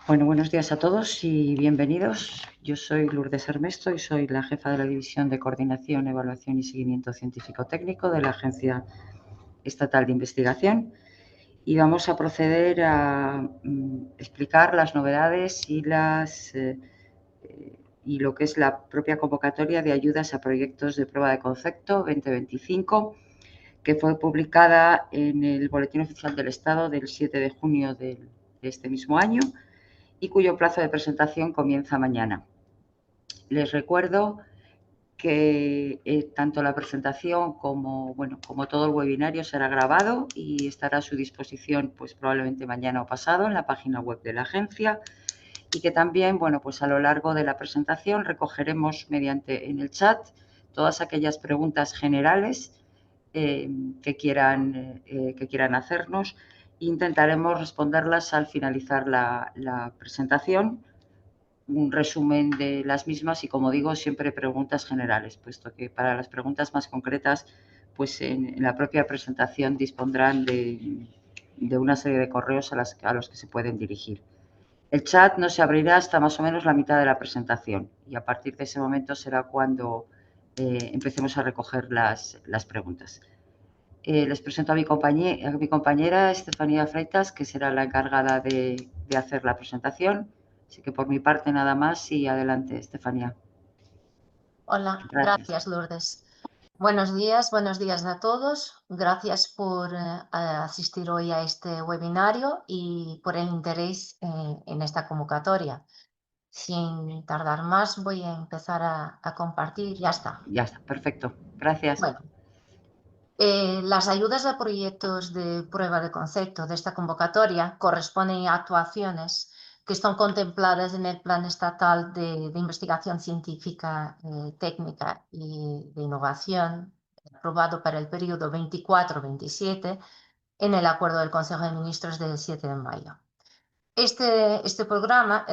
Bueno, buenos días a todos y bienvenidos. Yo soy Lourdes Ernesto y soy la jefa de la División de Coordinación, Evaluación y Seguimiento Científico-Técnico de la Agencia Estatal de Investigación y vamos a proceder a explicar las novedades y lo que es la propia convocatoria de ayudas a proyectos de prueba de concepto 2025, que fue publicada en el Boletín Oficial del Estado del 7 de junio de este mismo año y cuyo plazo de presentación comienza mañana. Les recuerdo que tanto la presentación como todo el webinario será grabado y estará a su disposición pues probablemente mañana o pasado en la página web de la agencia, y que también a lo largo de la presentación recogeremos en el chat todas aquellas preguntas generales que quieran hacernos. Intentaremos responderlas al finalizar la presentación, un resumen de las mismas y, como digo, siempre preguntas generales, puesto que para las preguntas más concretas, pues en la propia presentación dispondrán de una serie de correos a los que se pueden dirigir. El chat no se abrirá hasta más o menos la mitad de la presentación y a partir de ese momento será cuando empecemos a recoger las preguntas. Les presento a mi compañera Estefanía Freitas, que será la encargada de hacer la presentación. Así que por mi parte nada más y adelante, Estefanía. Hola, Gracias. gracias Lourdes. Buenos días a todos. Gracias por asistir hoy a este webinario y por el interés en esta convocatoria. Sin tardar más, voy a empezar a compartir. Ya está. Ya está, perfecto. Gracias. Bueno, las ayudas a proyectos de prueba de concepto de esta convocatoria corresponden a actuaciones que están contempladas en el Plan Estatal de Investigación Científica, Técnica y de Innovación, aprobado para el periodo 24-27 en el Acuerdo del Consejo de Ministros del 7 de mayo. Este programa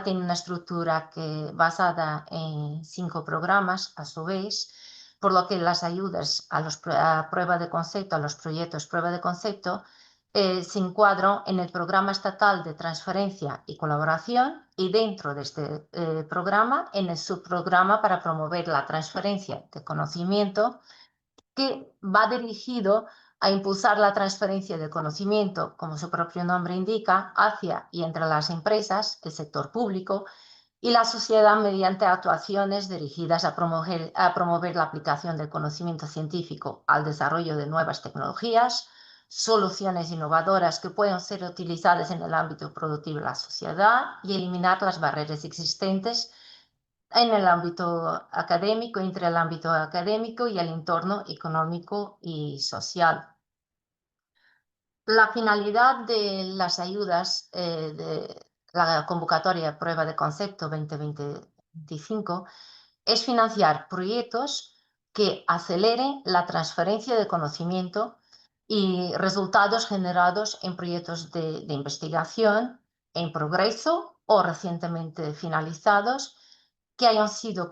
tiene una estructura basada en 5 programas a su vez, por lo que las ayudas a prueba de concepto, a los proyectos prueba de concepto, se encuadran en el Programa Estatal de Transferencia y Colaboración y dentro de este programa en el subprograma para promover la transferencia de conocimiento, que va dirigido a impulsar la transferencia de conocimiento, como su propio nombre indica, hacia y entre las empresas, el sector público y la sociedad mediante actuaciones dirigidas a promover la aplicación del conocimiento científico al desarrollo de nuevas tecnologías, soluciones innovadoras que puedan ser utilizadas en el ámbito productivo de la sociedad y eliminar las barreras existentes en el ámbito académico, entre el ámbito académico y el entorno económico y social. La finalidad de las ayudas de la convocatoria de prueba de concepto 2025 es financiar proyectos que aceleren la transferencia de conocimiento y resultados generados en proyectos de investigación en progreso o recientemente finalizados, que hayan sido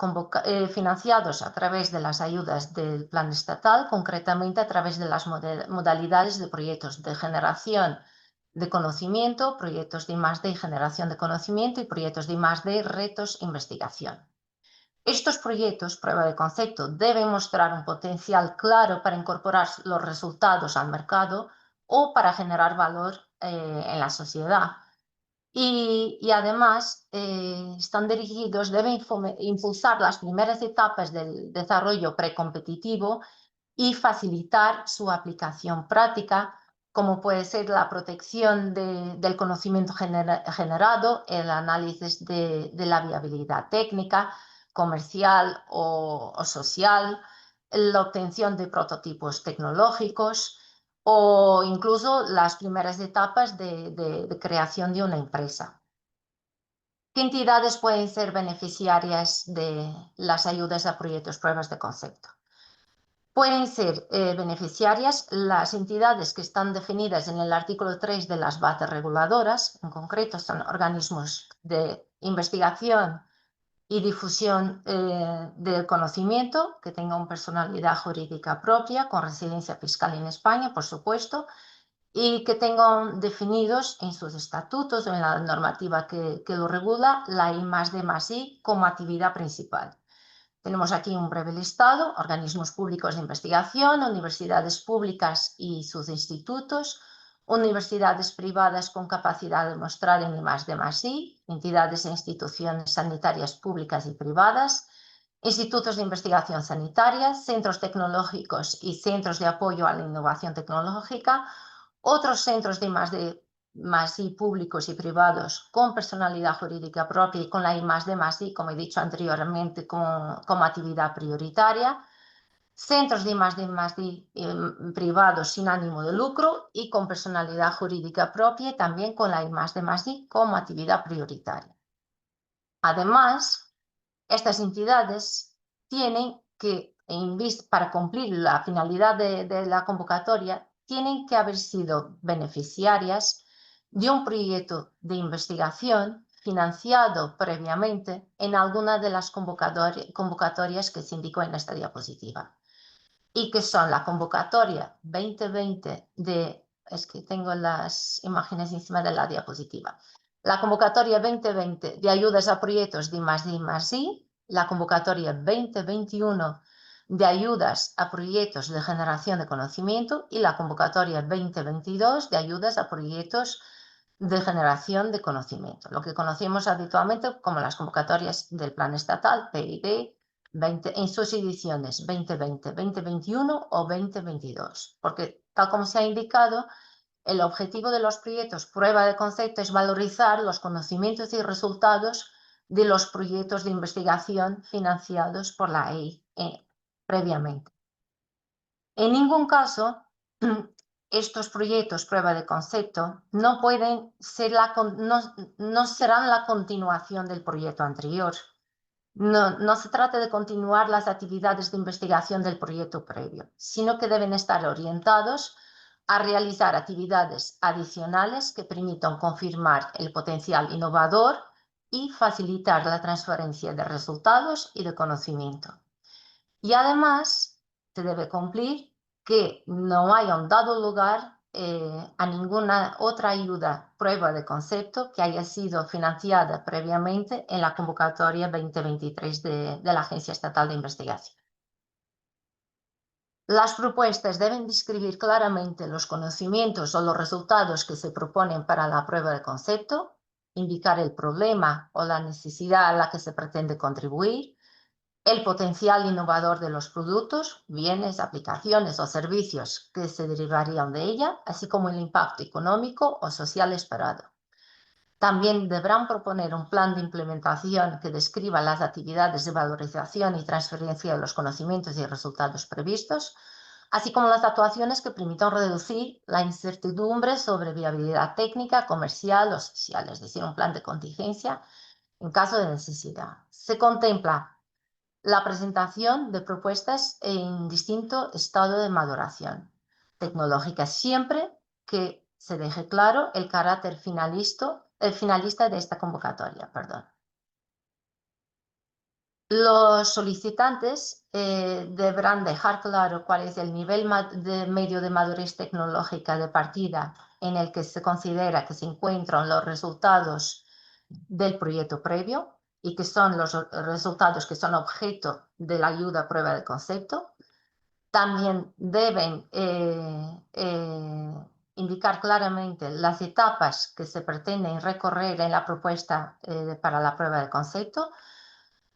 financiados a través de las ayudas del Plan Estatal, concretamente a través de las modalidades de proyectos de generación de conocimiento, proyectos de I+D y generación de conocimiento y proyectos de I+D retos investigación. Estos proyectos, prueba de concepto, deben mostrar un potencial claro para incorporar los resultados al mercado o para generar valor en la sociedad. Y además están dirigidos, deben impulsar las primeras etapas del desarrollo precompetitivo y facilitar su aplicación práctica, como puede ser la protección del conocimiento generado, el análisis de la viabilidad técnica, comercial o social, la obtención de prototipos tecnológicos, o incluso las primeras etapas de creación de una empresa. ¿Qué entidades pueden ser beneficiarias de las ayudas a proyectos pruebas de concepto? Pueden ser beneficiarias las entidades que están definidas en el artículo 3 de las bases reguladoras, en concreto son organismos de investigación y difusión del conocimiento, que tengan personalidad jurídica propia, con residencia fiscal en España, por supuesto, y que tengan definidos en sus estatutos o en la normativa que lo regula la I+D+I como actividad principal. Tenemos aquí un breve listado: organismos públicos de investigación, universidades públicas y sus institutos, universidades privadas con capacidad de mostrar en I+D+I, entidades e instituciones sanitarias públicas y privadas, institutos de investigación sanitaria, centros tecnológicos y centros de apoyo a la innovación tecnológica, otros centros de I+D+I públicos y privados con personalidad jurídica propia y con la I+D+I, como he dicho anteriormente, como actividad prioritaria, centros de I+D+I privados sin ánimo de lucro y con personalidad jurídica propia y también con la I+D+I como actividad prioritaria. Además, estas entidades tienen que, para cumplir la finalidad de la convocatoria, tienen que haber sido beneficiarias de un proyecto de investigación financiado previamente en alguna de las convocatorias que se indicó en esta diapositiva, y que son la convocatoria 2020 es que tengo las imágenes encima de la diapositiva. La convocatoria 2020 de ayudas a proyectos de I+D+I, la convocatoria 2021 de ayudas a proyectos de generación de conocimiento y la convocatoria 2022 de ayudas a proyectos de generación de conocimiento, lo que conocemos habitualmente como las convocatorias del Plan Estatal, PID, en sus ediciones 2020, 2021 o 2022, porque tal como se ha indicado, el objetivo de los proyectos prueba de concepto es valorizar los conocimientos y resultados de los proyectos de investigación financiados por la EI previamente. En ningún caso, estos proyectos prueba de concepto no serán la continuación del proyecto anterior. No se trata de continuar las actividades de investigación del proyecto previo, sino que deben estar orientados a realizar actividades adicionales que permitan confirmar el potencial innovador y facilitar la transferencia de resultados y de conocimiento. Y además, se debe cumplir que no hayan dado lugar a ninguna otra ayuda prueba de concepto que haya sido financiada previamente en la convocatoria 2023 de la Agencia Estatal de Investigación. Las propuestas deben describir claramente los conocimientos o los resultados que se proponen para la prueba de concepto, indicar el problema o la necesidad a la que se pretende contribuir, el potencial innovador de los productos, bienes, aplicaciones o servicios que se derivarían de ella, así como el impacto económico o social esperado. También deberán proponer un plan de implementación que describa las actividades de valorización y transferencia de los conocimientos y resultados previstos, así como las actuaciones que permitan reducir la incertidumbre sobre viabilidad técnica, comercial o social, es decir, un plan de contingencia en caso de necesidad. Se contempla la presentación de propuestas en distinto estado de maduración tecnológica, siempre que se deje claro el carácter finalista de esta convocatoria. Los solicitantes deberán dejar claro cuál es el nivel medio de madurez tecnológica de partida en el que se considera que se encuentran los resultados del proyecto previo y que son los resultados que son objeto de la ayuda a prueba de concepto. También deben indicar claramente las etapas que se pretenden recorrer en la propuesta para la prueba de concepto,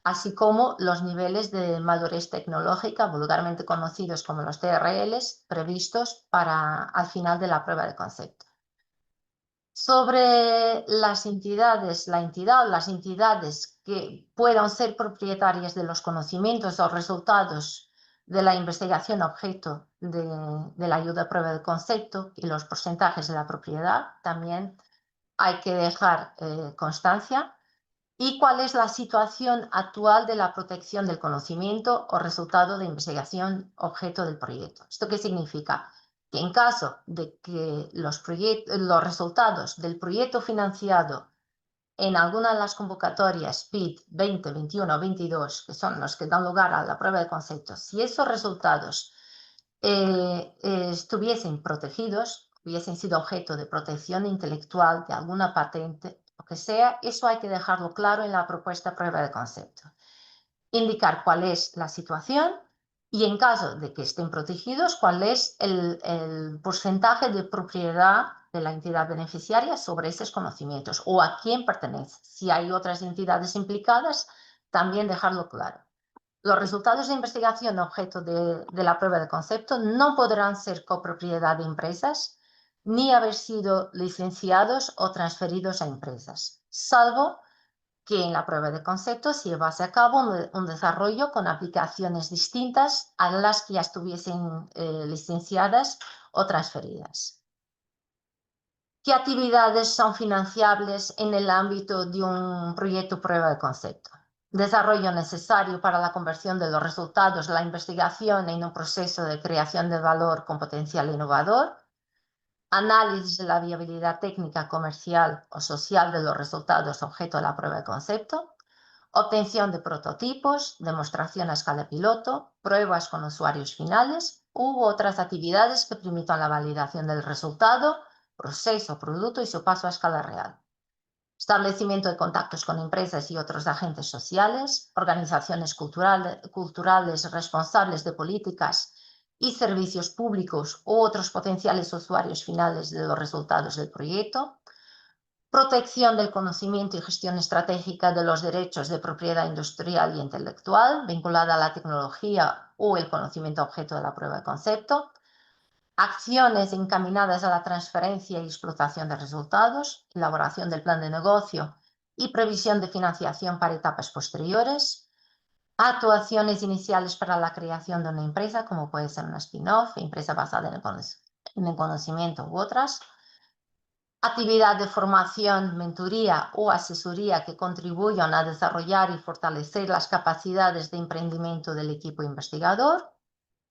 así como los niveles de madurez tecnológica, vulgarmente conocidos como los TRLs, previstos al final de la prueba de concepto. Sobre las entidades, las entidades que puedan ser propietarias de los conocimientos o resultados de la investigación objeto de la ayuda a prueba de concepto y los porcentajes de la propiedad, también hay que dejar constancia. ¿Y cuál es la situación actual de la protección del conocimiento o resultado de investigación objeto del proyecto? ¿Esto qué significa? Que en caso de que los resultados del proyecto financiado en alguna de las convocatorias PID 20, 21 o 22, que son los que dan lugar a la prueba de concepto, si esos resultados estuviesen protegidos hubiesen sido objeto de protección intelectual, de alguna patente, lo que sea, eso hay que dejarlo claro en la propuesta prueba de concepto. Indicar cuál es la situación y, en caso de que estén protegidos, cuál es el porcentaje de propiedad de la entidad beneficiaria sobre esos conocimientos o a quién pertenece. Si hay otras entidades implicadas, también dejarlo claro. Los resultados de investigación objeto de la prueba de concepto no podrán ser copropiedad de empresas ni haber sido licenciados o transferidos a empresas, salvo que en la prueba de concepto se llevase a cabo un desarrollo con aplicaciones distintas a las que ya estuviesen licenciadas o transferidas. ¿Qué actividades son financiables en el ámbito de un proyecto prueba de concepto? Desarrollo necesario para la conversión de los resultados de la investigación en un proceso de creación de valor con potencial innovador. Análisis de la viabilidad técnica, comercial o social de los resultados objeto de la prueba de concepto. Obtención de prototipos, demostración a escala piloto, pruebas con usuarios finales u otras actividades que permitan la validación del resultado, proceso, producto y su paso a escala real. Establecimiento de contactos con empresas y otros agentes sociales, organizaciones culturales responsables de políticas y servicios públicos u otros potenciales usuarios finales de los resultados del proyecto. Protección del conocimiento y gestión estratégica de los derechos de propiedad industrial y intelectual vinculada a la tecnología o el conocimiento objeto de la prueba de concepto. Acciones encaminadas a la transferencia y explotación de resultados, elaboración del plan de negocio y previsión de financiación para etapas posteriores. Actuaciones iniciales para la creación de una empresa, como puede ser una spin-off, empresa basada en el conocimiento u otras. Actividad de formación, mentoría o asesoría que contribuyan a desarrollar y fortalecer las capacidades de emprendimiento del equipo investigador.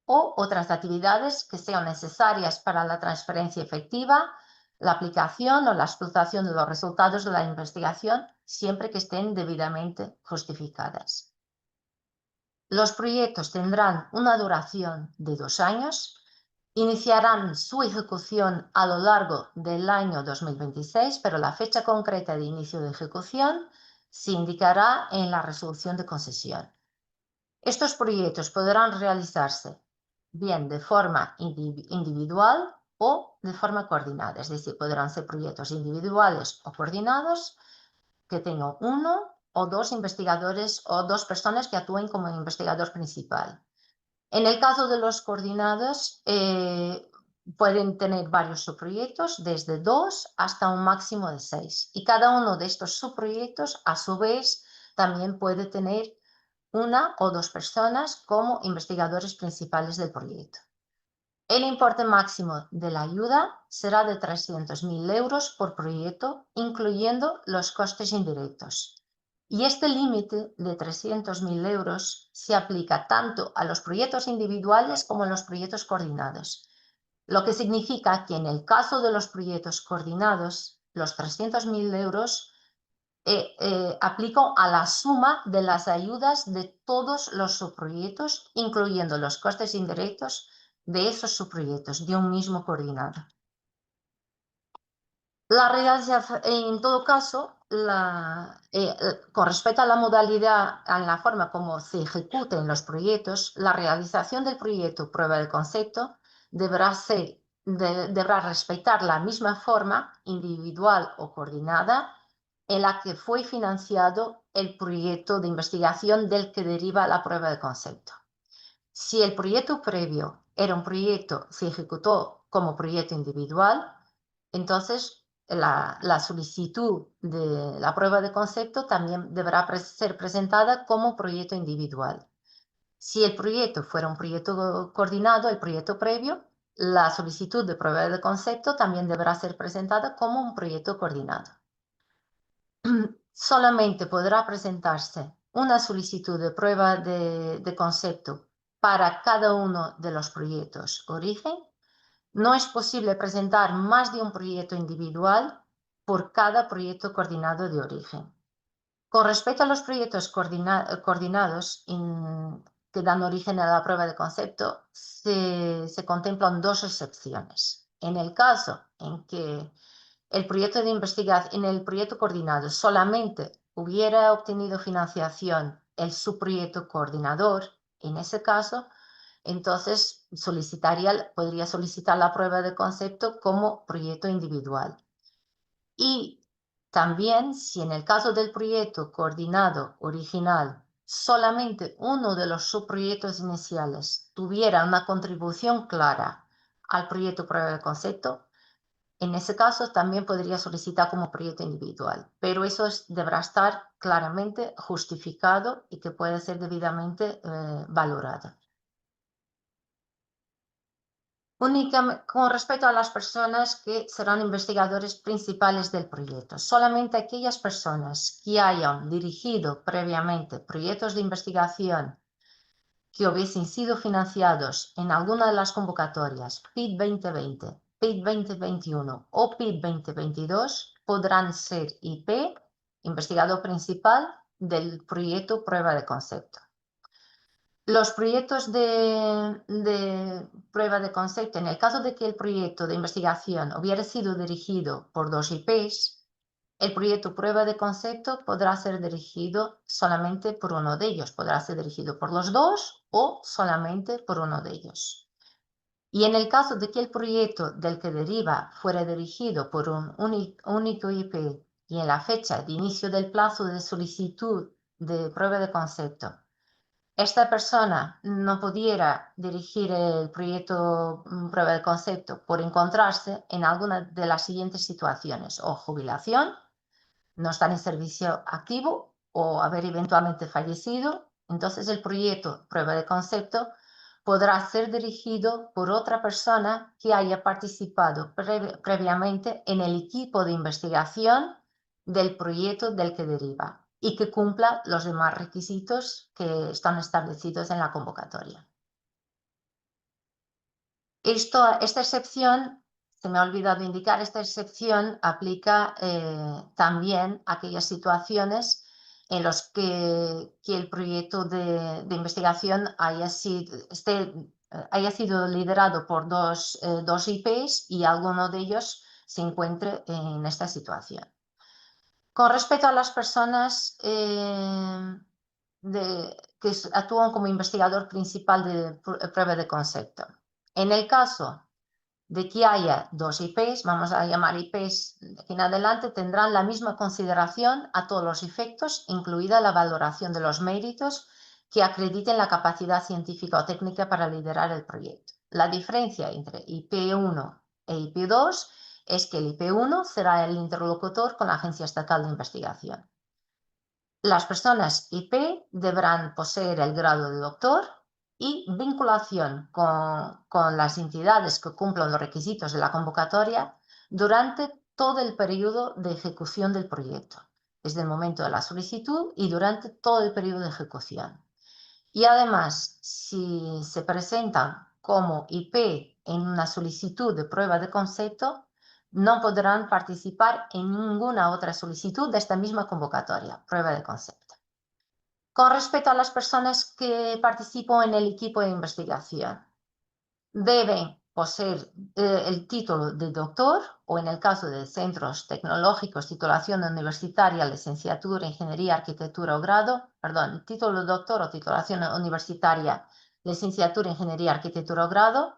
O otras actividades que sean necesarias para la transferencia efectiva, la aplicación o la explotación de los resultados de la investigación, siempre que estén debidamente justificadas. Los proyectos tendrán una duración de 2 años, iniciarán su ejecución a lo largo del año 2026, pero la fecha concreta de inicio de ejecución se indicará en la resolución de concesión. Estos proyectos podrán realizarse bien de forma individual o de forma coordinada, es decir, podrán ser proyectos individuales o coordinados que tengan 1 o 2 investigadores o 2 personas que actúen como investigador principal. En el caso de los coordinados, pueden tener varios subproyectos, desde 2 hasta un máximo de 6. Y cada uno de estos subproyectos, a su vez, también puede tener 1 o 2 personas como investigadores principales del proyecto. El importe máximo de la ayuda será de 300.000 euros por proyecto, incluyendo los costes indirectos. Y este límite de 300.000 euros se aplica tanto a los proyectos individuales como a los proyectos coordinados. Lo que significa que en el caso de los proyectos coordinados, los 300.000 euros aplican a la suma de las ayudas de todos los subproyectos, incluyendo los costes indirectos de esos subproyectos de un mismo coordinado. La realización, en todo caso, con respecto a la modalidad, a la forma como se ejecuten los proyectos, la realización del proyecto prueba de concepto deberá respetar la misma forma individual o coordinada en la que fue financiado el proyecto de investigación del que deriva la prueba de concepto. Si el proyecto previo era un proyecto, se ejecutó como proyecto individual, entonces la solicitud de la prueba de concepto también deberá ser presentada como proyecto individual. Si el proyecto fuera un proyecto coordinado, el proyecto previo, la solicitud de prueba de concepto también deberá ser presentada como un proyecto coordinado. Solamente podrá presentarse una solicitud de prueba de concepto para cada uno de los proyectos origen. No es posible presentar más de un proyecto individual por cada proyecto coordinado de origen. Con respecto a los proyectos coordinados que dan origen a la prueba de concepto, se contemplan 2 excepciones. En el caso en que el proyecto de investigación, en el proyecto coordinado solamente hubiera obtenido financiación el subproyecto coordinador, en ese caso, entonces podría solicitar la prueba de concepto como proyecto individual. Y también, si en el caso del proyecto coordinado original, solamente uno de los subproyectos iniciales tuviera una contribución clara al proyecto prueba de concepto, en ese caso también podría solicitar como proyecto individual, pero eso deberá estar claramente justificado y que puede ser debidamente valorado. Con respecto a las personas que serán investigadores principales del proyecto, solamente aquellas personas que hayan dirigido previamente proyectos de investigación que hubiesen sido financiados en alguna de las convocatorias PID 2020, PID 2021 o PID 2022 podrán ser IP, investigador principal del proyecto prueba de concepto. Los proyectos de prueba de concepto, en el caso de que el proyecto de investigación hubiera sido dirigido por 2 IPs, el proyecto prueba de concepto podrá ser dirigido solamente por uno de ellos. Podrá ser dirigido por los dos o solamente por uno de ellos. Y en el caso de que el proyecto del que deriva fuera dirigido por un único IP y en la fecha de inicio del plazo de solicitud de prueba de concepto, esta persona no pudiera dirigir el proyecto prueba de concepto por encontrarse en alguna de las siguientes situaciones: o jubilación, no estar en servicio activo o haber eventualmente fallecido, entonces el proyecto prueba de concepto podrá ser dirigido por otra persona que haya participado previamente en el equipo de investigación del proyecto del que deriva y que cumpla los demás requisitos que están establecidos en la convocatoria. Esta excepción, se me ha olvidado indicar, esta excepción aplica también a aquellas situaciones en las que el proyecto de investigación haya sido liderado por dos IPs y alguno de ellos se encuentre en esta situación. Con respecto a las personas que actúan como investigador principal de prueba de concepto, en el caso de que haya 2 IPs, vamos a llamar IPs de aquí en adelante, tendrán la misma consideración a todos los efectos, incluida la valoración de los méritos que acrediten la capacidad científica o técnica para liderar el proyecto. La diferencia entre IP1 e IP2 es que el IP1 será el interlocutor con la Agencia Estatal de Investigación. Las personas IP deberán poseer el grado de doctor y vinculación con las entidades que cumplan los requisitos de la convocatoria durante todo el periodo de ejecución del proyecto, desde el momento de la solicitud y durante todo el periodo de ejecución. Y además, si se presentan como IP en una solicitud de prueba de concepto, no podrán participar en ninguna otra solicitud de esta misma convocatoria, prueba de concepto. Con respecto a las personas que participan en el equipo de investigación, deben poseer el título de doctor o, en el caso de centros tecnológicos, titulación universitaria, licenciatura, ingeniería, arquitectura o grado, perdón, título de doctor o titulación universitaria, licenciatura, ingeniería, arquitectura o grado.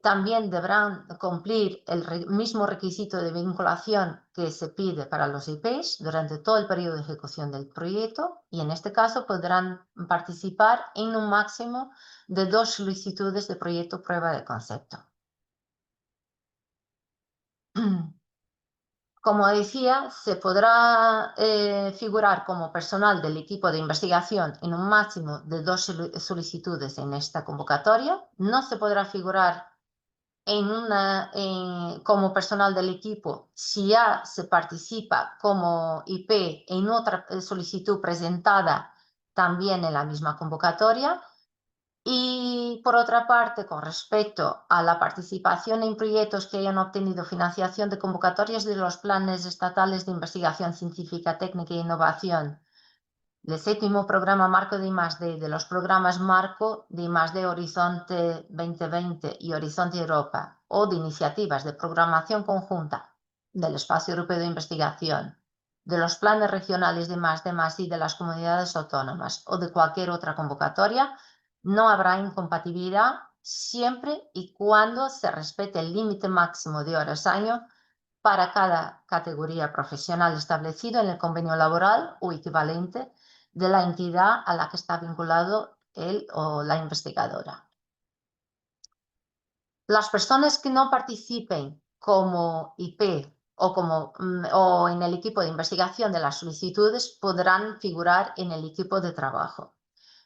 También deberán cumplir el mismo requisito de vinculación que se pide para los IPs durante todo el periodo de ejecución del proyecto y en este caso podrán participar en un máximo de 2 solicitudes de proyecto prueba de concepto. Como decía, se podrá figurar como personal del equipo de investigación en un máximo de 2 solicitudes en esta convocatoria. No se podrá figurar como personal del equipo si ya se participa como IP en otra solicitud presentada también en la misma convocatoria. Y por otra parte, con respecto a la participación en proyectos que hayan obtenido financiación de convocatorias de los planes estatales de investigación científica, técnica e innovación el séptimo programa marco de I+D, de los programas marco de I+D Horizonte 2020 y Horizonte Europa, o de iniciativas de programación conjunta del Espacio Europeo de Investigación, de los planes regionales de I+D+I de las comunidades autónomas o de cualquier otra convocatoria, no habrá incompatibilidad siempre y cuando se respete el límite máximo de horas año para cada categoría profesional establecido en el convenio laboral o equivalente de la entidad a la que está vinculado él o la investigadora. Las personas que no participen como IP o en el equipo de investigación de las solicitudes podrán figurar en el equipo de trabajo.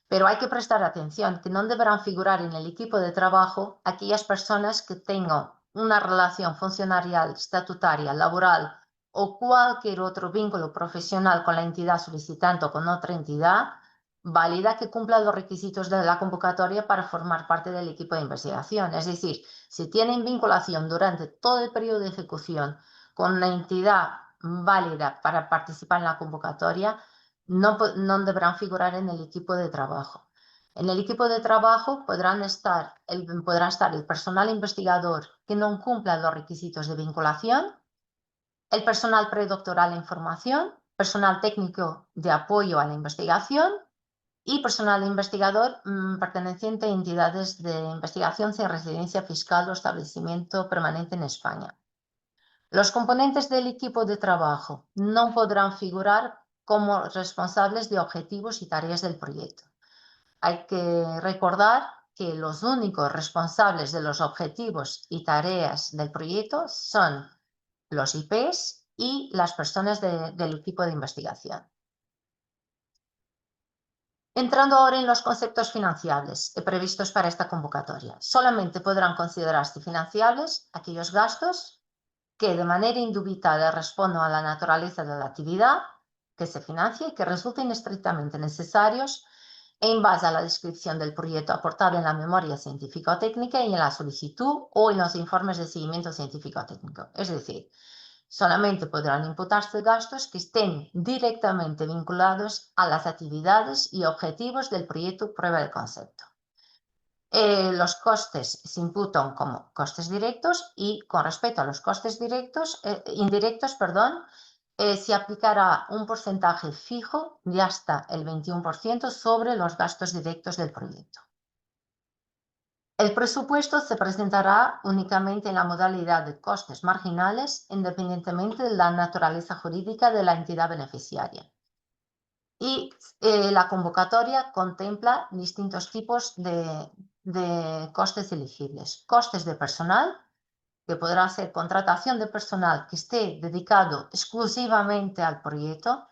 Pero hay que prestar atención que no deberán figurar en el equipo de trabajo aquellas personas que tengan una relación funcionarial, estatutaria, laboral o cualquier otro vínculo profesional con la entidad solicitante o con otra entidad válida que cumpla los requisitos de la convocatoria para formar parte del equipo de investigación. Es decir, si tienen vinculación durante todo el periodo de ejecución con una entidad válida para participar en la convocatoria, no deberán figurar en el equipo de trabajo. En el equipo de trabajo podrá estar el personal investigador que no cumpla los requisitos de vinculación, el personal predoctoral en formación, personal técnico de apoyo a la investigación y personal investigador perteneciente a entidades de investigación sin residencia fiscal o establecimiento permanente en España. Los componentes del equipo de trabajo no podrán figurar como responsables de objetivos y tareas del proyecto. Hay que recordar que los únicos responsables de los objetivos y tareas del proyecto son los IPs y las personas del equipo de investigación. Entrando ahora en los conceptos financiables previstos para esta convocatoria. Solamente podrán considerarse financiables aquellos gastos que de manera indubitada respondan a la naturaleza de la actividad que se financia y que resulten estrictamente necesarios en base a la descripción del proyecto aportada en la memoria científica o técnica y en la solicitud o en los informes de seguimiento científico o técnico. Es decir, solamente podrán imputarse gastos que estén directamente vinculados a las actividades y objetivos del proyecto prueba de concepto. Los costes se imputan como costes directos y con respecto a los costes indirectos, se aplicará un porcentaje fijo de hasta el 21% sobre los gastos directos del proyecto. El presupuesto se presentará únicamente en la modalidad de costes marginales, independientemente de la naturaleza jurídica de la entidad beneficiaria. Y la convocatoria contempla distintos tipos de costes elegibles. Costes de personal, que podrá ser contratación de personal que esté dedicado exclusivamente al proyecto.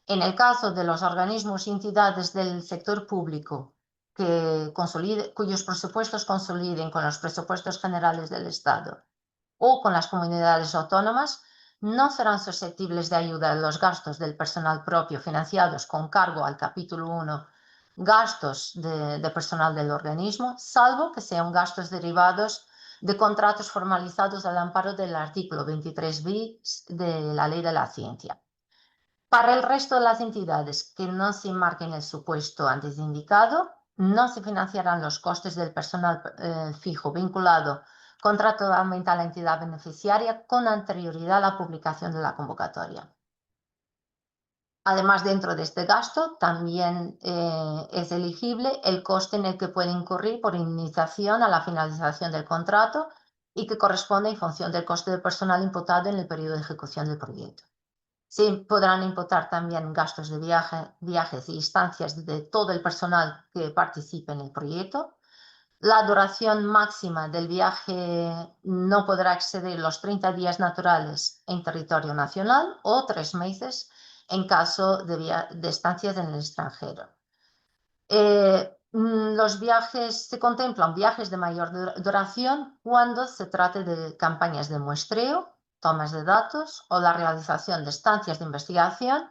En el caso de los organismos y entidades del sector público cuyos presupuestos consoliden con los presupuestos generales del Estado o con las comunidades autónomas, no serán susceptibles de ayuda a los gastos del personal propio financiados con cargo al capítulo 1, gastos de personal del organismo, salvo que sean gastos derivados de contratos formalizados al amparo del artículo 23 bis de la Ley de la Ciencia. Para el resto de las entidades que no se enmarquen en el supuesto antes indicado, no se financiarán los costes del personal fijo vinculado contractualmente a la entidad beneficiaria con anterioridad a la publicación de la convocatoria. Además, dentro de este gasto también es elegible el coste en el que puede incurrir por indemnización a la finalización del contrato y que corresponde en función del coste de personal imputado en el periodo de ejecución del proyecto. Se podrán imputar también gastos de viajes y estancias de todo el personal que participe en el proyecto. La duración máxima del viaje no podrá exceder los 30 días naturales en territorio nacional o 3 meses en caso de estancias en el extranjero. Se contemplan viajes de mayor duración cuando se trate de campañas de muestreo, tomas de datos o la realización de estancias de investigación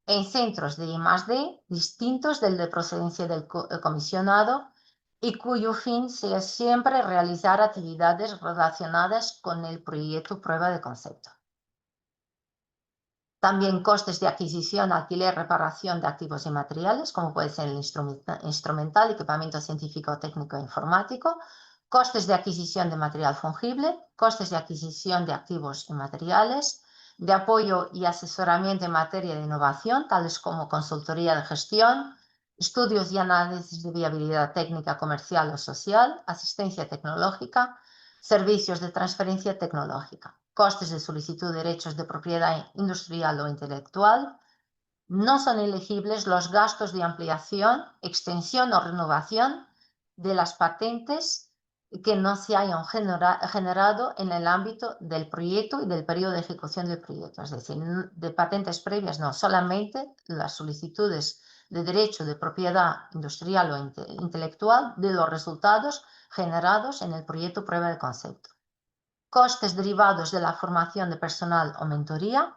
en centros de I+D distintos del de procedencia del comisionado y cuyo fin sea siempre realizar actividades relacionadas con el proyecto prueba de concepto. También costes de adquisición, alquiler, reparación de activos y materiales, como puede ser el instrumental, equipamiento científico, técnico e informático, costes de adquisición de material fungible, costes de adquisición de activos y materiales, de apoyo y asesoramiento en materia de innovación, tales como consultoría de gestión, estudios y análisis de viabilidad técnica, comercial o social, asistencia tecnológica, servicios de transferencia tecnológica, costes de solicitud de derechos de propiedad industrial o intelectual. No son elegibles los gastos de ampliación, extensión o renovación de las patentes que no se hayan generado en el ámbito del proyecto y del periodo de ejecución del proyecto. Es decir, de patentes previas no, solamente las solicitudes de derecho de propiedad industrial o intelectual de los resultados generados en el proyecto prueba de concepto. Costes derivados de la formación de personal o mentoría.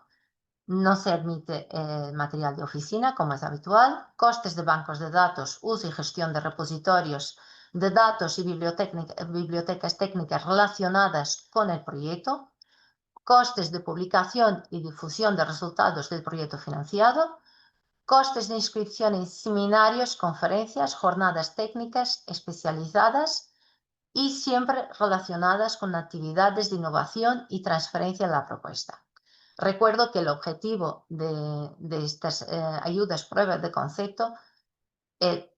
No se admite material de oficina, como es habitual. Costes de bancos de datos, uso y gestión de repositorios de datos y bibliotecas técnicas relacionadas con el proyecto. Costes de publicación y difusión de resultados del proyecto financiado. Costes de inscripción en seminarios, conferencias, jornadas técnicas especializadas y siempre relacionadas con actividades de innovación y transferencia de la propuesta. Recuerdo que el objetivo de estas ayudas pruebas de concepto,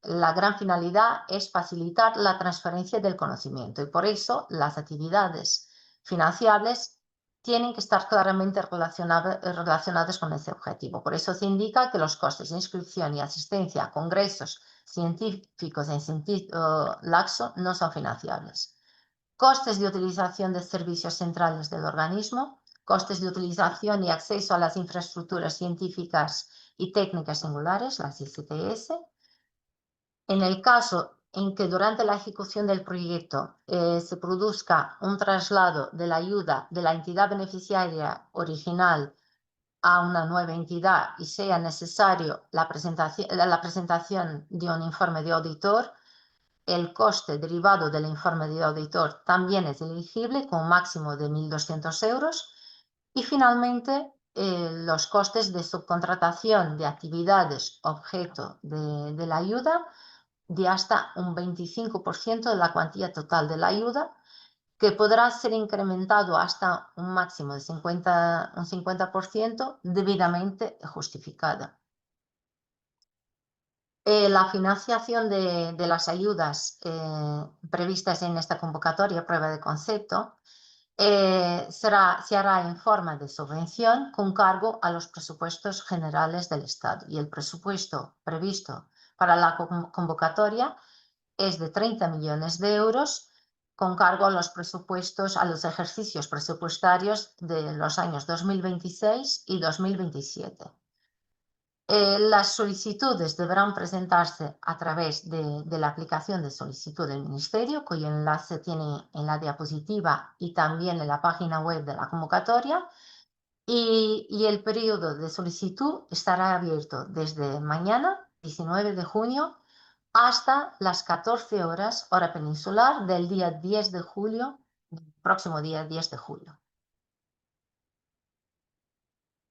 la gran finalidad es facilitar la transferencia del conocimiento y por eso las actividades financiables tienen que estar claramente relacionadas con ese objetivo. Por eso se indica que los costes de inscripción y asistencia a congresos científicos en sentido laxo no son financiables. Costes de utilización de servicios centrales del organismo, costes de utilización y acceso a las infraestructuras científicas y técnicas singulares, las ICTS. En el caso en que durante la ejecución del proyecto se produzca un traslado de la ayuda de la entidad beneficiaria original a una nueva entidad y sea necesario la presentación de un informe de auditor, el coste derivado del informe de auditor también es elegible con un máximo de 1.200 euros. Y finalmente, los costes de subcontratación de actividades objeto de la ayuda de hasta un 25% de la cuantía total de la ayuda, que podrá ser incrementado hasta un máximo de un 50% debidamente justificada. La financiación de las ayudas previstas en esta convocatoria prueba de concepto se hará en forma de subvención con cargo a los presupuestos generales del Estado y el presupuesto previsto para la convocatoria es de 30 millones de euros con cargo a los presupuestos, a los ejercicios presupuestarios de los años 2026 y 2027. Las solicitudes deberán presentarse a través de la aplicación de solicitud del Ministerio, cuyo enlace tiene en la diapositiva y también en la página web de la convocatoria. Y el periodo de solicitud estará abierto desde mañana, 19 de junio, hasta las 14 horas, hora peninsular, del día 10 de julio, próximo día 10 de julio.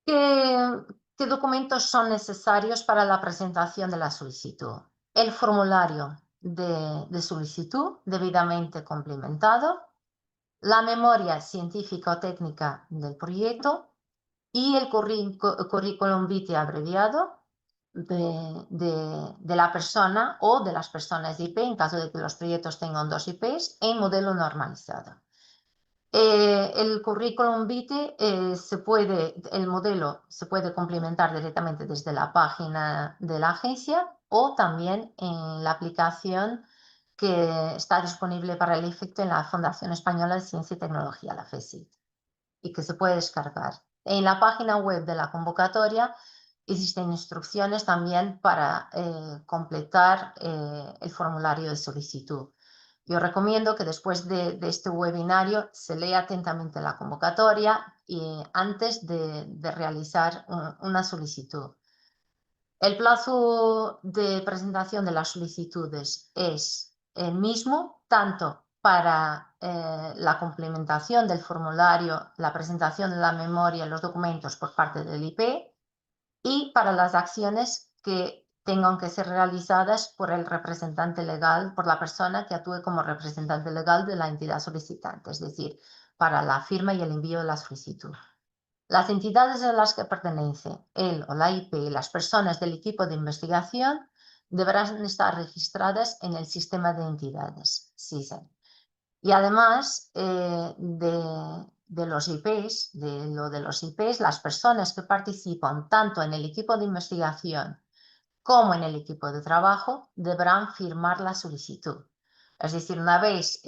¿Qué documentos son necesarios para la presentación de la solicitud? El formulario de solicitud debidamente complementado, la memoria científica o técnica del proyecto y el currículum vitae abreviado de la persona o de las personas de IP, en caso de que los proyectos tengan 2 IPs, en modelo normalizado. El currículum vitae, el modelo se puede complementar directamente desde la página de la agencia o también en la aplicación que está disponible para el efecto en la Fundación Española de Ciencia y Tecnología, la FECIT, y que se puede descargar. En la página web de la convocatoria existen instrucciones también para completar el formulario de solicitud. Yo recomiendo que después de este webinario se lea atentamente la convocatoria antes de realizar una solicitud. El plazo de presentación de las solicitudes es el mismo, tanto para la complementación del formulario, la presentación de la memoria y los documentos por parte del IP, y para las acciones que tengan que ser realizadas por el representante legal, por la persona que actúe como representante legal de la entidad solicitante, es decir, para la firma y el envío de la solicitud. Las entidades a las que pertenece él o la IP y las personas del equipo de investigación deberán estar registradas en el sistema de entidades, SISEN. Y además de los IPs, las personas que participan tanto en el equipo de investigación como en el equipo de trabajo deberán firmar la solicitud. Es decir, una vez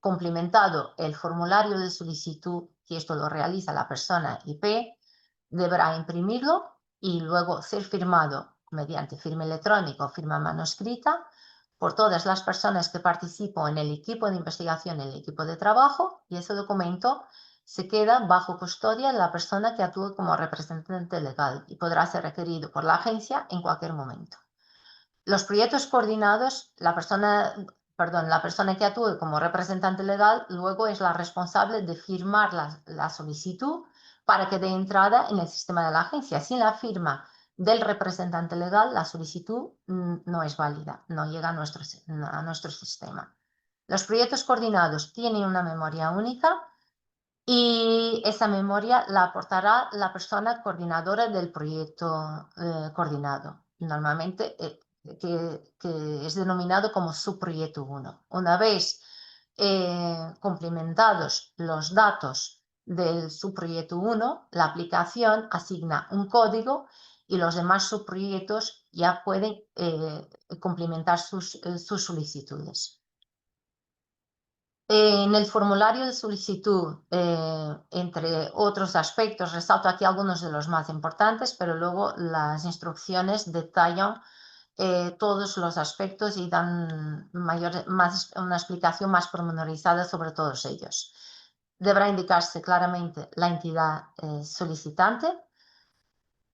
cumplimentado el formulario de solicitud, que esto lo realiza la persona IP, deberá imprimirlo y luego ser firmado mediante firma electrónica o firma manuscrita por todas las personas que participan en el equipo de investigación y el equipo de trabajo, y ese documento se queda bajo custodia de la persona que actúe como representante legal y podrá ser requerido por la agencia en cualquier momento. Los proyectos coordinados, la persona que actúe como representante legal luego es la responsable de firmar la solicitud para que dé entrada en el sistema de la agencia. Sin la firma del representante legal, la solicitud no es válida, no llega a nuestro sistema. Los proyectos coordinados tienen una memoria única y esa memoria la aportará la persona coordinadora del proyecto coordinado. Normalmente que es denominado como subproyecto 1. Una vez cumplimentados los datos del subproyecto 1, la aplicación asigna un código y los demás subproyectos ya pueden cumplimentar sus solicitudes. En el formulario de solicitud, entre otros aspectos, resalto aquí algunos de los más importantes, pero luego las instrucciones detallan todos los aspectos y dan una explicación más pormenorizada sobre todos ellos. Deberá indicarse claramente la entidad solicitante,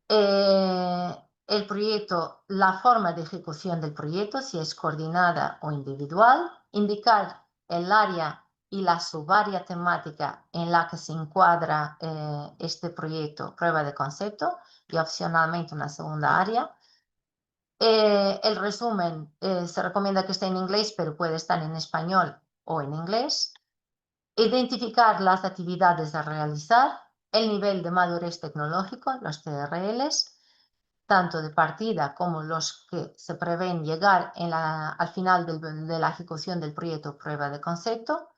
el proyecto, la forma de ejecución del proyecto, si es coordinada o individual, indicar el área y la subárea temática en la que se encuadra este proyecto, prueba de concepto, y opcionalmente una segunda área. El resumen se recomienda que esté en inglés, pero puede estar en español o en inglés. Identificar las actividades a realizar, el nivel de madurez tecnológico, los TRLs, tanto de partida como los que se prevén llegar al final de la ejecución del proyecto prueba de concepto.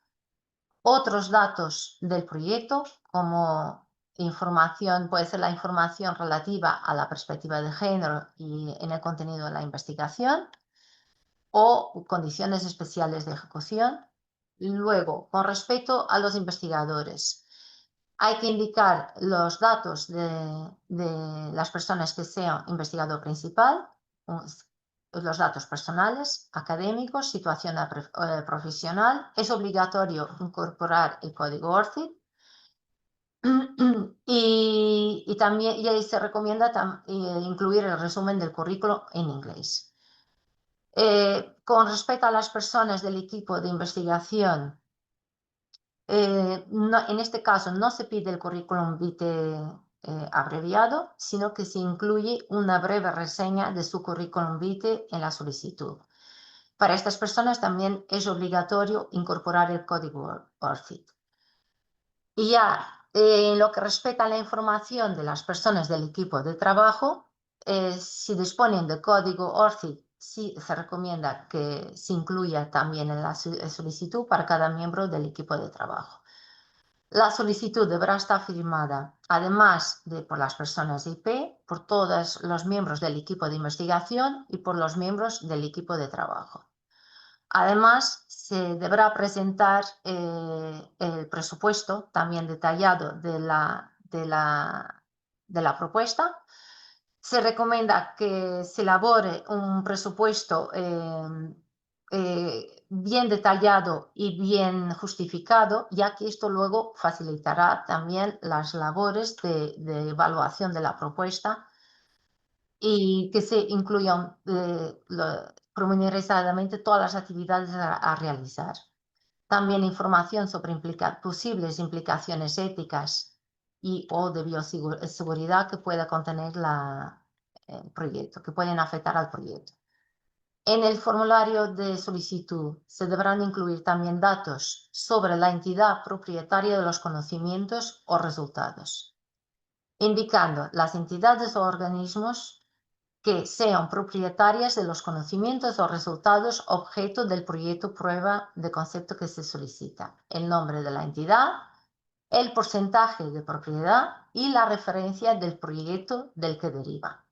Otros datos del proyecto, como información, puede ser la información relativa a la perspectiva de género y en el contenido de la investigación, o condiciones especiales de ejecución. Luego, con respecto a los investigadores, hay que indicar los datos de las personas que sean investigador principal, los datos personales, académicos, situación profesional. Es obligatorio incorporar el código ORCID y también se recomienda incluir el resumen del currículo en inglés. Con respecto a las personas del equipo de investigación, en este caso no se pide el currículum vitae abreviado, sino que se incluye una breve reseña de su currículum vitae en la solicitud. Para estas personas también es obligatorio incorporar el código ORCID. Y ya en lo que respecta a la información de las personas del equipo de trabajo, si disponen de código ORCID, sí se recomienda que se incluya también en la solicitud para cada miembro del equipo de trabajo. La solicitud deberá estar firmada, además de por las personas de IP, por todos los miembros del equipo de investigación y por los miembros del equipo de trabajo. Además, se deberá presentar el presupuesto también detallado de la propuesta. Se recomienda que se elabore un presupuesto bien detallado y bien justificado, ya que esto luego facilitará también las labores de evaluación de la propuesta y que se incluyan pormenorizadamente todas las actividades a realizar. También información sobre posibles implicaciones éticas y o de bioseguridad que pueda contener el proyecto, que pueden afectar al proyecto. En el formulario de solicitud se deberán incluir también datos sobre la entidad propietaria de los conocimientos o resultados, indicando las entidades o organismos que sean propietarias de los conocimientos o resultados objeto del proyecto prueba de concepto que se solicita, el nombre de la entidad, el porcentaje de propiedad y la referencia del proyecto del que deriva.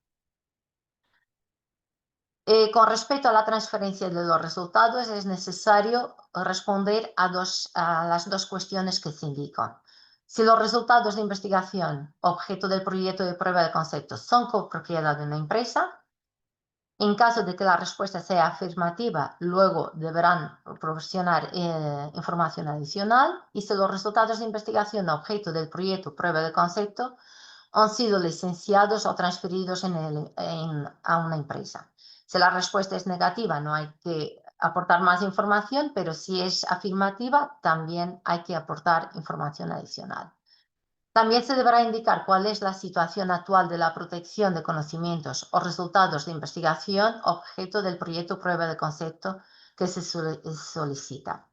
Con respecto a la transferencia de los resultados, es necesario responder a las dos cuestiones que se indican. Si los resultados de investigación objeto del proyecto de prueba de concepto son copropiedad de una empresa, en caso de que la respuesta sea afirmativa, luego deberán proporcionar información adicional, y si los resultados de investigación objeto del proyecto prueba de concepto han sido licenciados o transferidos a una empresa. Si la respuesta es negativa, no hay que aportar más información, pero si es afirmativa, también hay que aportar información adicional. También se deberá indicar cuál es la situación actual de la protección de conocimientos o resultados de investigación objeto del proyecto prueba de concepto que se solicita.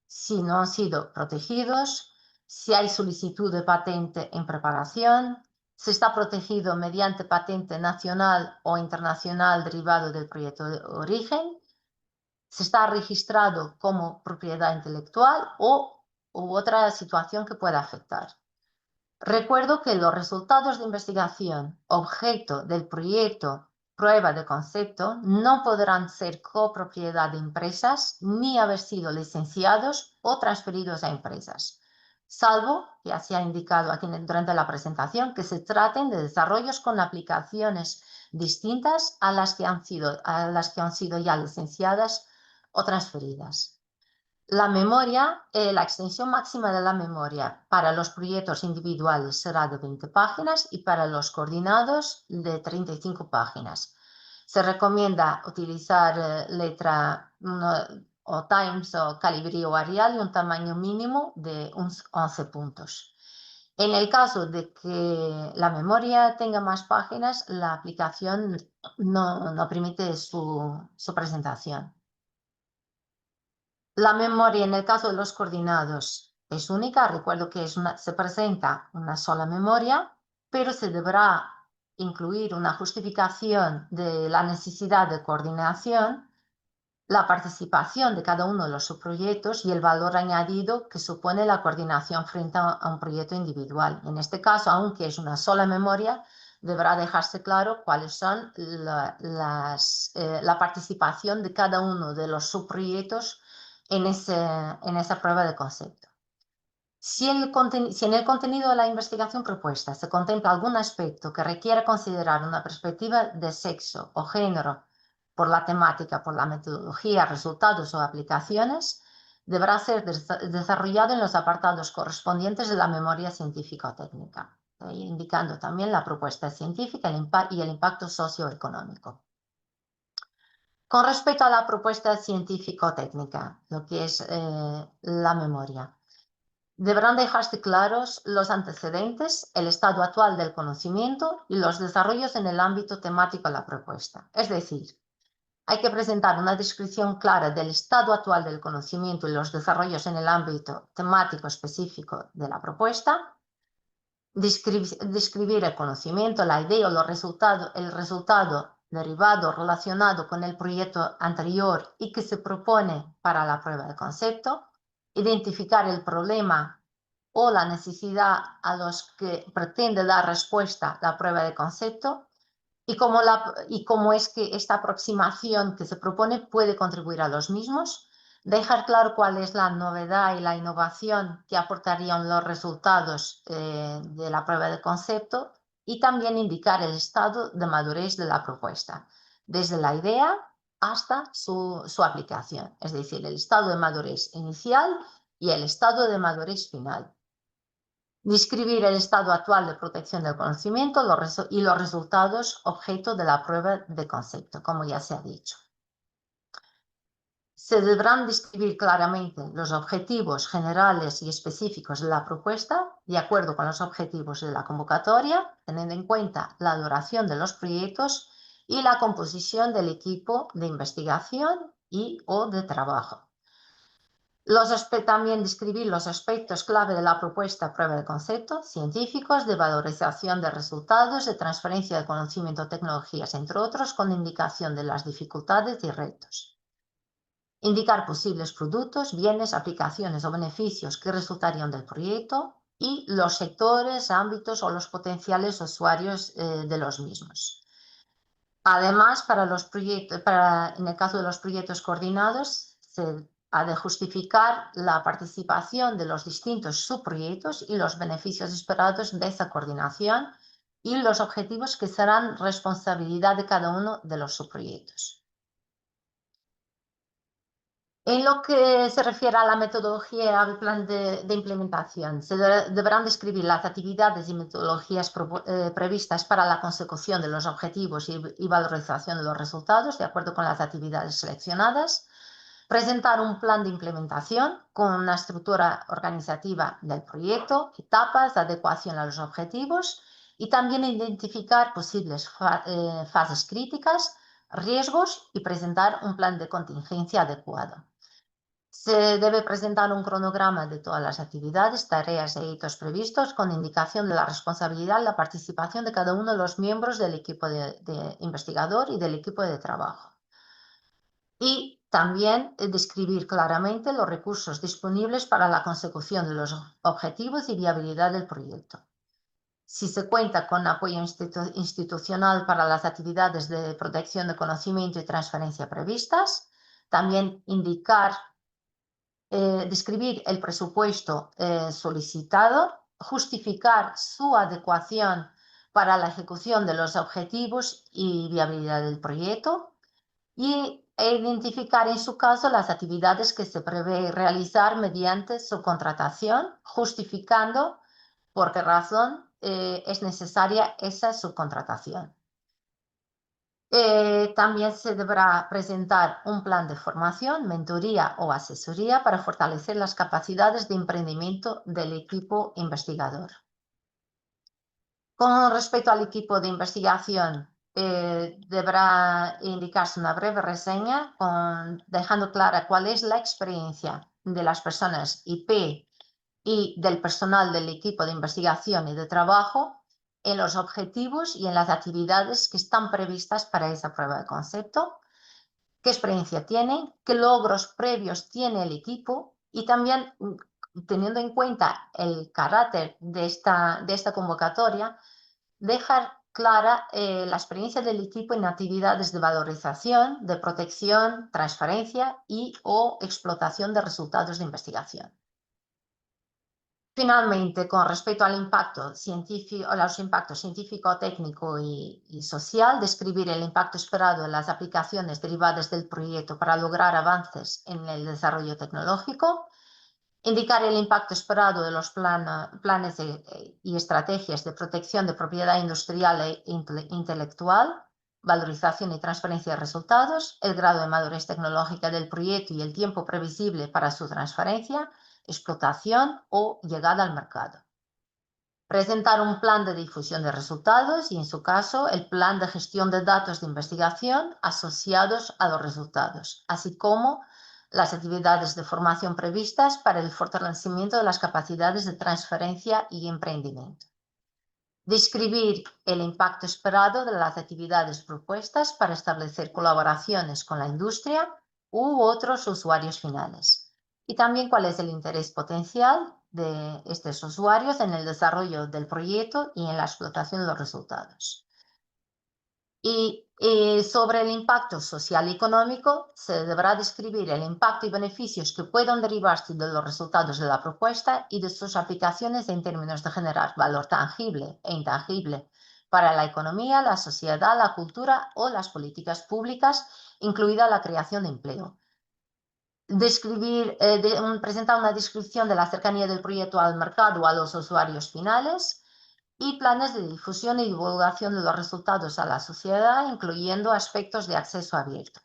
Si no han sido protegidos, si hay solicitud de patente en preparación, si está protegido mediante patente nacional o internacional derivado del proyecto de origen, si está registrado como propiedad intelectual u otra situación que pueda afectar. Recuerdo que los resultados de investigación objeto del proyecto prueba de concepto no podrán ser copropiedad de empresas ni haber sido licenciados o transferidos a empresas, salvo, ya se ha indicado aquí durante la presentación, que se traten de desarrollos con aplicaciones distintas a las que han sido ya licenciadas o transferidas. La memoria, la extensión máxima de la memoria para los proyectos individuales será de 20 páginas y para los coordinados de 35 páginas. Se recomienda utilizar letra o Times o Calibri o Arial y un tamaño mínimo de 11 puntos. En el caso de que la memoria tenga más páginas, la aplicación no permite su presentación. La memoria en el caso de los coordinados es única. Recuerdo que se presenta una sola memoria, pero se deberá incluir una justificación de la necesidad de coordinación, la participación de cada uno de los subproyectos y el valor añadido que supone la coordinación frente a un proyecto individual. En este caso, aunque es una sola memoria, deberá dejarse claro cuáles son la participación de cada uno de los subproyectos en esa prueba de concepto. Si en el contenido de la investigación propuesta se contempla algún aspecto que requiera considerar una perspectiva de sexo o género por la temática, por la metodología, resultados o aplicaciones, deberá ser desarrollado en los apartados correspondientes de la memoria científico-técnica, indicando también la propuesta científica y el impacto socioeconómico. Con respecto a la propuesta científico-técnica, lo que es la memoria, deberán dejarse claros los antecedentes, el estado actual del conocimiento y los desarrollos en el ámbito temático de la propuesta. Es decir, hay que presentar una descripción clara del estado actual del conocimiento y los desarrollos en el ámbito temático específico de la propuesta, describir el conocimiento, la idea o el resultado derivado relacionado con el proyecto anterior y que se propone para la prueba de concepto, identificar el problema o la necesidad a los que pretende dar respuesta la prueba de concepto y cómo es que esta aproximación que se propone puede contribuir a los mismos, dejar claro cuál es la novedad y la innovación que aportarían los resultados de la prueba de concepto y también indicar el estado de madurez de la propuesta, desde la idea hasta su aplicación, es decir, el estado de madurez inicial y el estado de madurez final. Describir el estado actual de protección del conocimiento y los resultados objeto de la prueba de concepto, como ya se ha dicho. Se deberán describir claramente los objetivos generales y específicos de la propuesta, de acuerdo con los objetivos de la convocatoria, teniendo en cuenta la duración de los proyectos y la composición del equipo de investigación y/o de trabajo. También describir los aspectos clave de la propuesta prueba de concepto, científicos, de valorización de resultados, de transferencia de conocimiento, tecnologías, entre otros, con indicación de las dificultades y retos. Indicar posibles productos, bienes, aplicaciones o beneficios que resultarían del proyecto y los sectores, ámbitos o los potenciales usuarios de los mismos. Además, en el caso de los proyectos coordinados, se ha de justificar la participación de los distintos subproyectos y los beneficios esperados de esa coordinación y los objetivos que serán responsabilidad de cada uno de los subproyectos. En lo que se refiere a la metodología del plan de implementación, se deberán describir las actividades y metodologías previstas para la consecución de los objetivos y valorización de los resultados, de acuerdo con las actividades seleccionadas. Presentar un plan de implementación con una estructura organizativa del proyecto, etapas de adecuación a los objetivos y también identificar posibles fases críticas, riesgos y presentar un plan de contingencia adecuado. Se debe presentar un cronograma de todas las actividades, tareas e hitos previstos con indicación de la responsabilidad y la participación de cada uno de los miembros del equipo de investigador y del equipo de trabajo. Y también describir claramente los recursos disponibles para la consecución de los objetivos y viabilidad del proyecto. Si se cuenta con apoyo institucional para las actividades de protección de conocimiento y transferencia previstas, también describir el presupuesto solicitado, justificar su adecuación para la ejecución de los objetivos y viabilidad del proyecto e identificar en su caso las actividades que se prevé realizar mediante subcontratación, justificando por qué razón es necesaria esa subcontratación. También se deberá presentar un plan de formación, mentoría o asesoría para fortalecer las capacidades de emprendimiento del equipo investigador. Con respecto al equipo de investigación, deberá indicarse una breve reseña dejando clara cuál es la experiencia de las personas IP y del personal del equipo de investigación y de trabajo en los objetivos y en las actividades que están previstas para esa prueba de concepto, qué experiencia tienen, qué logros previos tiene el equipo y también, teniendo en cuenta el carácter de esta convocatoria, dejar clara la experiencia del equipo en actividades de valorización, de protección, transferencia y/o explotación de resultados de investigación. Finalmente, con respecto al impacto científico, a los impactos científico, técnico y social, describir el impacto esperado en las aplicaciones derivadas del proyecto para lograr avances en el desarrollo tecnológico, indicar el impacto esperado de los planes y estrategias de protección de propiedad industrial e intelectual, valorización y transferencia de resultados, el grado de madurez tecnológica del proyecto y el tiempo previsible para su transferencia, explotación o llegada al mercado. Presentar un plan de difusión de resultados y, en su caso, el plan de gestión de datos de investigación asociados a los resultados, así como las actividades de formación previstas para el fortalecimiento de las capacidades de transferencia y emprendimiento. Describir el impacto esperado de las actividades propuestas para establecer colaboraciones con la industria u otros usuarios finales. Y también cuál es el interés potencial de estos usuarios en el desarrollo del proyecto y en la explotación de los resultados. Y sobre el impacto social y económico, se deberá describir el impacto y beneficios que puedan derivarse de los resultados de la propuesta y de sus aplicaciones en términos de generar valor tangible e intangible para la economía, la sociedad, la cultura o las políticas públicas, incluida la creación de empleo. Presentar una descripción de la cercanía del proyecto al mercado o a los usuarios finales y planes de difusión y divulgación de los resultados a la sociedad, incluyendo aspectos de acceso abierto.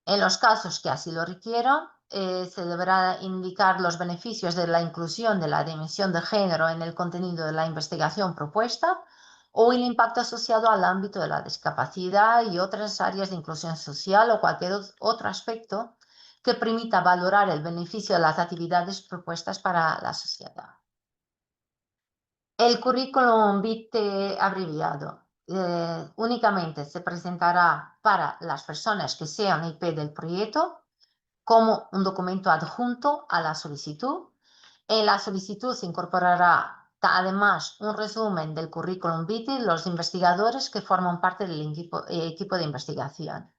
En los casos que así lo requieran, se deberá indicar los beneficios de la inclusión de la dimensión de género en el contenido de la investigación propuesta o el impacto asociado al ámbito de la discapacidad y otras áreas de inclusión social o cualquier otro aspecto que permita valorar el beneficio de las actividades propuestas para la sociedad. El currículum vitae abreviado únicamente se presentará para las personas que sean IP del proyecto como un documento adjunto a la solicitud. En la solicitud se incorporará además un resumen del currículum vitae de los investigadores que forman parte del equipo de investigación.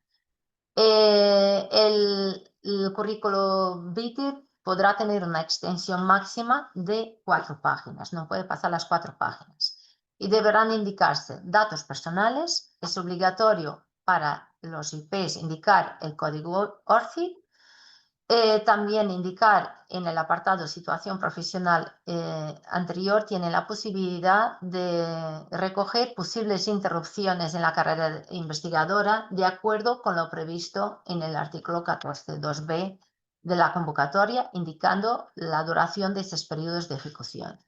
El currículum vitae podrá tener una extensión máxima de 4 páginas, no puede pasar las 4 páginas. Y deberán indicarse datos personales, es obligatorio para los IPs indicar el código ORCID. También indicar en el apartado situación profesional anterior tiene la posibilidad de recoger posibles interrupciones en la carrera investigadora de acuerdo con lo previsto en el artículo 14.2b de la convocatoria, indicando la duración de esos periodos de ejecución.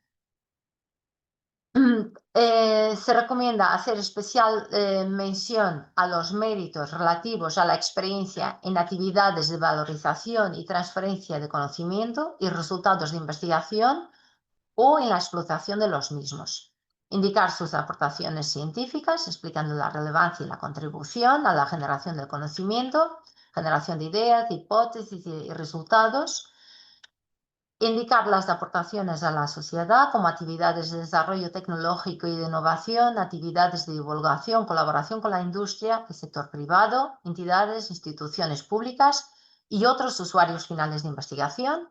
Se recomienda hacer especial mención a los méritos relativos a la experiencia en actividades de valorización y transferencia de conocimiento y resultados de investigación o en la explotación de los mismos. Indicar sus aportaciones científicas, explicando la relevancia y la contribución a la generación del conocimiento, generación de ideas, de hipótesis y resultados. Indicar las aportaciones a la sociedad como actividades de desarrollo tecnológico y de innovación, actividades de divulgación, colaboración con la industria, el sector privado, entidades, instituciones públicas y otros usuarios finales de investigación.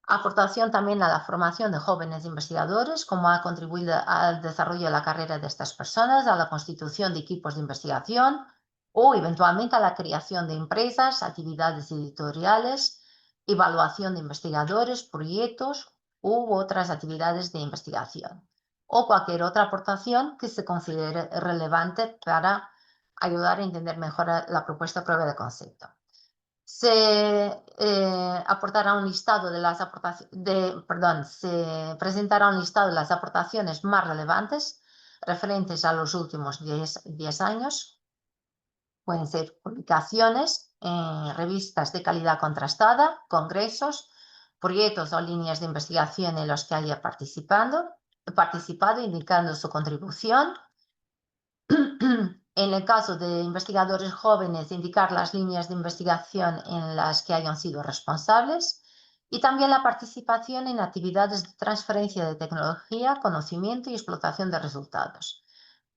Aportación también a la formación de jóvenes investigadores, como ha contribuido al desarrollo de la carrera de estas personas, a la constitución de equipos de investigación o eventualmente a la creación de empresas, actividades editoriales, evaluación de investigadores, proyectos u otras actividades de investigación o cualquier otra aportación que se considere relevante para ayudar a entender mejor la propuesta prueba de concepto. Se aportará un listado de las se presentará un listado de las aportaciones más relevantes referentes a los últimos 10 años. Pueden ser publicaciones, revistas de calidad contrastada, congresos, proyectos o líneas de investigación en los que haya participado, indicando su contribución. En el caso de investigadores jóvenes, indicar las líneas de investigación en las que hayan sido responsables y también la participación en actividades de transferencia de tecnología, conocimiento y explotación de resultados.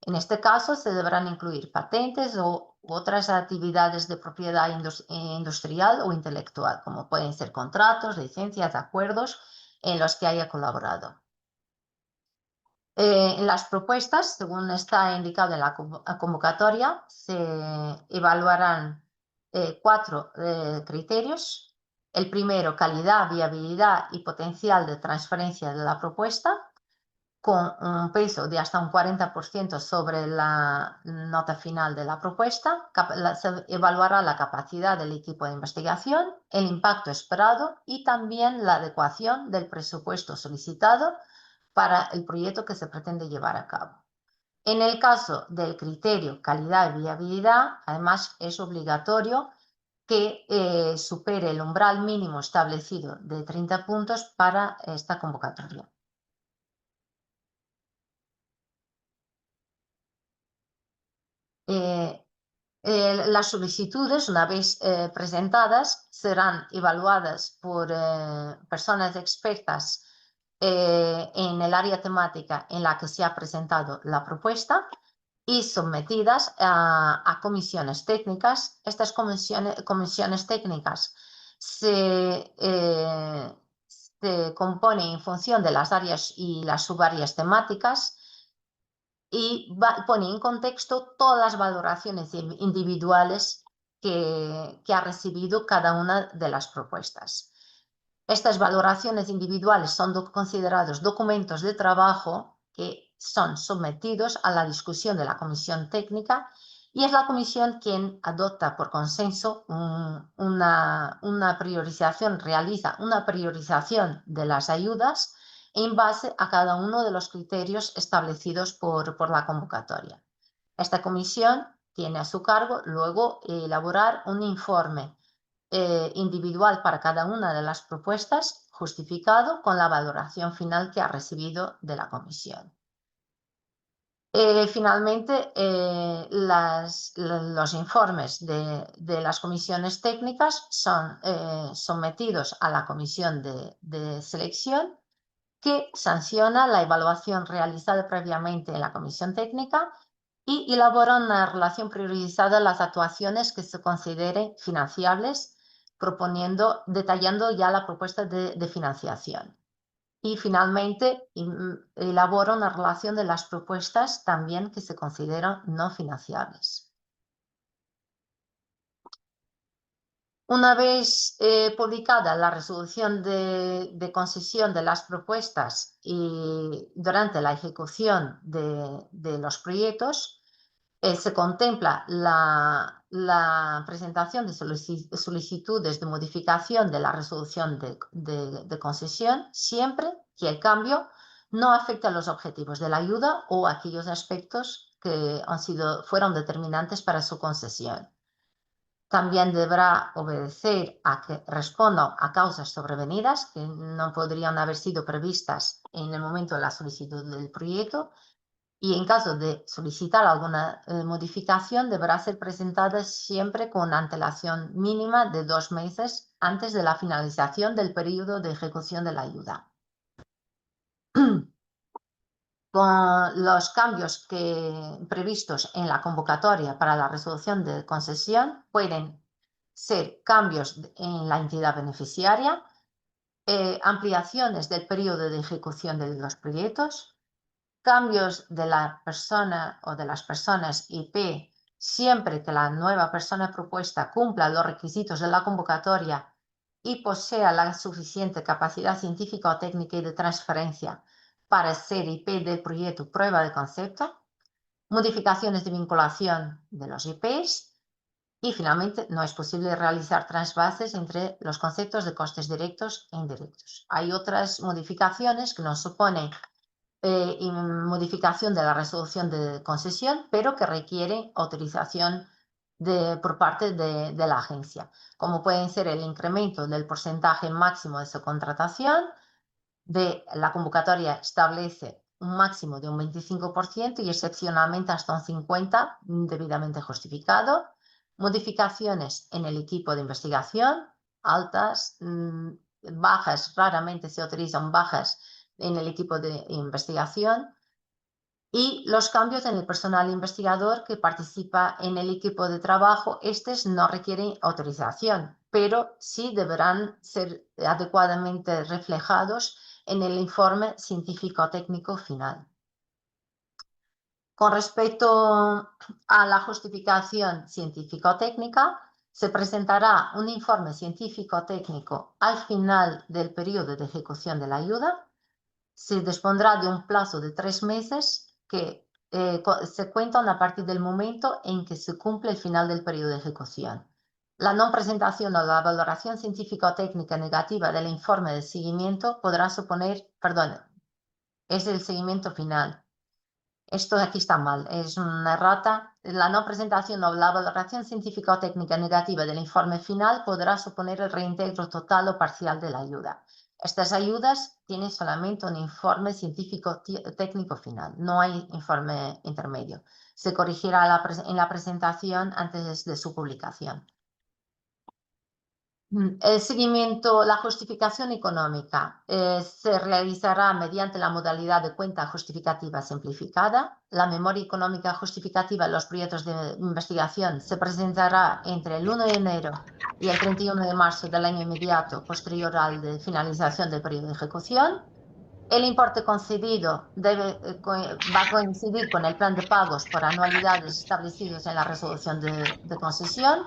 En este caso, se deberán incluir patentes u otras actividades de propiedad industrial o intelectual, como pueden ser contratos, licencias, acuerdos en los que haya colaborado. En las propuestas, según está indicado en la convocatoria, se evaluarán 4 criterios. El primero, calidad, viabilidad y potencial de transferencia de la propuesta, con un peso de hasta un 40% sobre la nota final de la propuesta. Se evaluará la capacidad del equipo de investigación, el impacto esperado y también la adecuación del presupuesto solicitado para el proyecto que se pretende llevar a cabo. En el caso del criterio calidad y viabilidad, además es obligatorio que supere el umbral mínimo establecido de 30 puntos para esta convocatoria. Las solicitudes, una vez presentadas, serán evaluadas por personas expertas en el área temática en la que se ha presentado la propuesta y sometidas a comisiones técnicas. Estas comisiones técnicas se componen en función de las áreas y las subáreas temáticas y pone en contexto todas las valoraciones individuales que ha recibido cada una de las propuestas. Estas valoraciones individuales son considerados documentos de trabajo que son sometidos a la discusión de la comisión técnica y es la Comisión quien adopta por consenso una priorización, realiza una priorización de las ayudas en base a cada uno de los criterios establecidos por la convocatoria. Esta comisión tiene a su cargo luego elaborar un informe individual para cada una de las propuestas, justificado con la valoración final que ha recibido de la comisión. Finalmente, los informes de las comisiones técnicas son sometidos a la comisión de selección, que sanciona la evaluación realizada previamente en la comisión técnica y elabora una relación priorizada de las actuaciones que se consideren financiables, detallando ya la propuesta de financiación. Y finalmente, elabora una relación de las propuestas también que se consideran no financiables. Una vez publicada la resolución de concesión de las propuestas y durante la ejecución de los proyectos, se contempla la presentación de solicitudes de modificación de la resolución de concesión, siempre que el cambio no afecte a los objetivos de la ayuda o a aquellos aspectos que fueron determinantes para su concesión. También deberá obedecer a que responda a causas sobrevenidas que no podrían haber sido previstas en el momento de la solicitud del proyecto, y en caso de solicitar alguna modificación deberá ser presentada siempre con antelación mínima de 2 meses antes de la finalización del periodo de ejecución de la ayuda. Con los cambios previstos en la convocatoria para la resolución de concesión pueden ser cambios en la entidad beneficiaria, ampliaciones del periodo de ejecución de los proyectos, cambios de la persona o de las personas IP siempre que la nueva persona propuesta cumpla los requisitos de la convocatoria y posea la suficiente capacidad científica o técnica y de transferencia para ser IP del proyecto prueba de concepto, modificaciones de vinculación de los IPs y finalmente no es posible realizar trasvases entre los conceptos de costes directos e indirectos. Hay otras modificaciones que no suponen modificación de la resolución de concesión, pero que requiere autorización por parte de la agencia, como pueden ser el incremento del porcentaje máximo de subcontratación. La convocatoria establece un máximo de un 25% y excepcionalmente hasta un 50%, debidamente justificado. Modificaciones en el equipo de investigación, altas, bajas, raramente se autorizan bajas en el equipo de investigación, y los cambios en el personal investigador que participa en el equipo de trabajo. Estos no requieren autorización, pero sí deberán ser adecuadamente reflejados en el informe científico-técnico final. Con respecto a la justificación científico-técnica, se presentará un informe científico-técnico al final del periodo de ejecución de la ayuda. Se dispondrá de un plazo de 3 meses que se cuentan a partir del momento en que se cumple el final del periodo de ejecución. La no presentación o la valoración científico-técnica negativa del informe de seguimiento podrá suponer, es el seguimiento final. Esto aquí está mal, es una errata. La no presentación o la valoración científico-técnica negativa del informe final podrá suponer el reintegro total o parcial de la ayuda. Estas ayudas tienen solamente un informe científico-técnico final, no hay informe intermedio. Se corregirá en la presentación antes de su publicación. El seguimiento, la justificación económica se realizará mediante la modalidad de cuenta justificativa simplificada. La memoria económica justificativa de los proyectos de investigación se presentará entre el 1 de enero y el 31 de marzo del año inmediato posterior al de finalización del periodo de ejecución. El importe concedido va a coincidir con el plan de pagos por anualidades establecidos en la resolución de concesión.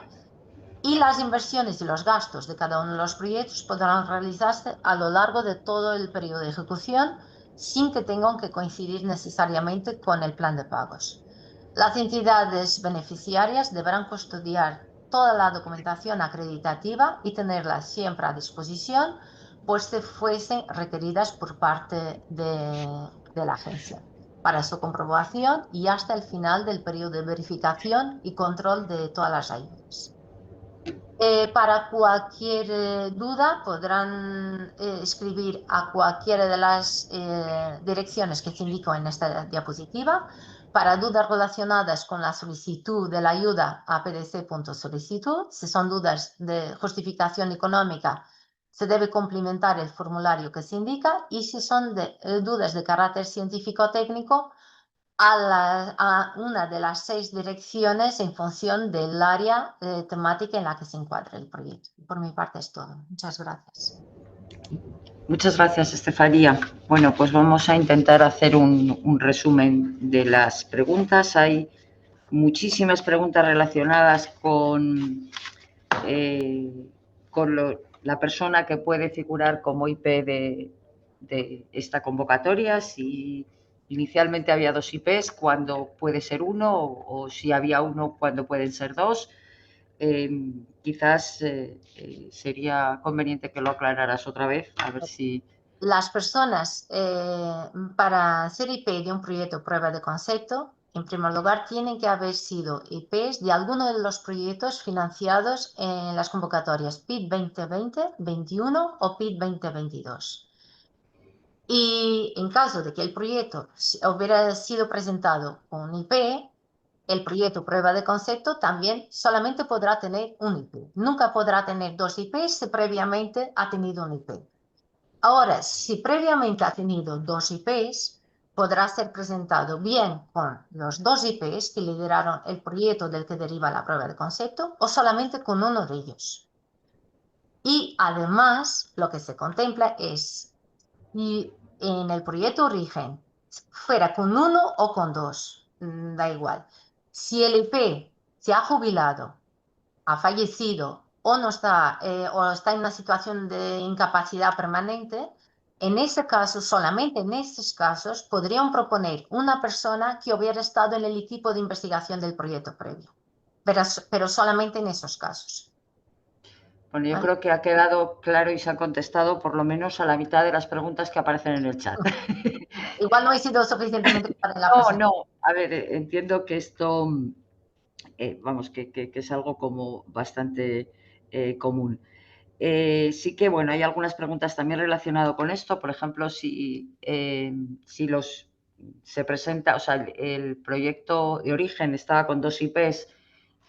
Y las inversiones y los gastos de cada uno de los proyectos podrán realizarse a lo largo de todo el periodo de ejecución sin que tengan que coincidir necesariamente con el plan de pagos. Las entidades beneficiarias deberán custodiar toda la documentación acreditativa y tenerla siempre a disposición, pues si fuesen requeridas por parte de la agencia para su comprobación y hasta el final del periodo de verificación y control de todas las ayudas. Para cualquier duda podrán escribir a cualquiera de las direcciones que se indican en esta diapositiva. Para dudas relacionadas con la solicitud de la ayuda a pdc.solicitud, si son dudas de justificación económica, se debe complementar el formulario que se indica, y si son dudas de carácter científico-técnico, a una de las 6 direcciones en función del área temática en la que se encuadre el proyecto. Por mi parte es todo. Muchas gracias. Muchas gracias, Estefanía. Bueno, pues vamos a intentar hacer un resumen de las preguntas. Hay muchísimas preguntas relacionadas con la persona que puede figurar como IP de esta convocatoria, si inicialmente había 2 IPs, cuándo puede ser uno, o si había uno, cuándo pueden ser 2. Quizás sería conveniente que lo aclararas otra vez, a ver si... Las personas para ser IP de un proyecto prueba de concepto, en primer lugar, tienen que haber sido IPs de alguno de los proyectos financiados en las convocatorias PID 2020, 21 o PID 2022. Y en caso de que el proyecto hubiera sido presentado con IP, el proyecto prueba de concepto también solamente podrá tener un IP. Nunca podrá tener 2 IPs si previamente ha tenido un IP. Ahora, si previamente ha tenido 2 IPs, podrá ser presentado bien con los 2 IPs que lideraron el proyecto del que deriva la prueba de concepto, o solamente con uno de ellos. Y además, lo que se contempla es, y en el proyecto origen, fuera con 1 o con 2, da igual. Si el IP se ha jubilado, ha fallecido o no está, o está en una situación de incapacidad permanente, en ese caso, solamente en estos casos, podrían proponer una persona que hubiera estado en el equipo de investigación del proyecto previo, pero solamente en esos casos. Bueno, yo ¿Vale? creo que ha quedado claro y se ha contestado por lo menos a la mitad de las preguntas que aparecen en el chat. Igual no he sido suficientemente clara en la presentación. No, a ver, entiendo que esto, vamos, que es algo como bastante común. Sí que, bueno, hay algunas preguntas también relacionadas con esto. Por ejemplo, si se presenta, o sea, el proyecto de origen estaba con 2 IPs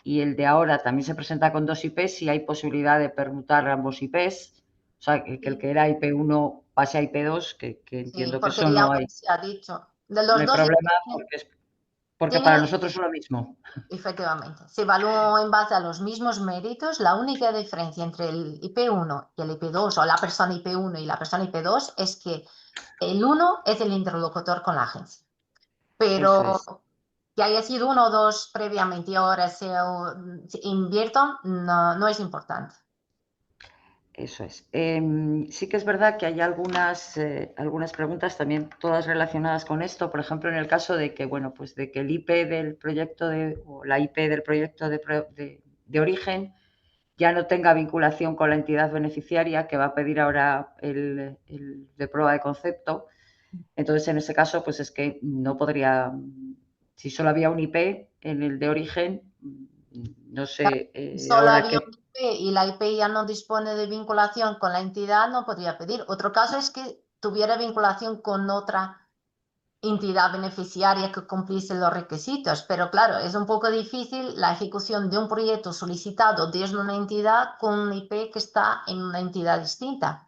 y el de ahora también se presenta con 2 IPs, si hay posibilidad de permutar ambos IPs, o sea, que el que era IP1 pase a IP2, que entiendo que Porque eso ya no hay, se ha dicho. De no los hay 2 problema IPs porque para tiene. nosotros es lo mismo. Efectivamente, se evaluó en base a los mismos méritos. La única diferencia entre el IP1 y el IP2, o la persona IP1 y la persona IP2, es que el 1 es el interlocutor con la agencia. Eso Pero es. que haya sido 1 o 2 previamente y ahora se inviertan, no es importante. Eso es. Sí que es verdad que hay algunas preguntas también todas relacionadas con esto. Por ejemplo, en el caso de que, bueno, pues de que el IP del proyecto o la IP del proyecto de origen ya no tenga vinculación con la entidad beneficiaria que va a pedir ahora el de prueba de concepto. Entonces, en ese caso, pues es que no podría, si solo había un IP en el de origen, no sé, Solo ahora había que... un IP y la IP ya no dispone de vinculación con la entidad, no podría pedir. Otro caso es que tuviera vinculación con otra entidad beneficiaria que cumpliese los requisitos, pero claro, es un poco difícil la ejecución de un proyecto solicitado desde una entidad con un IP que está en una entidad distinta.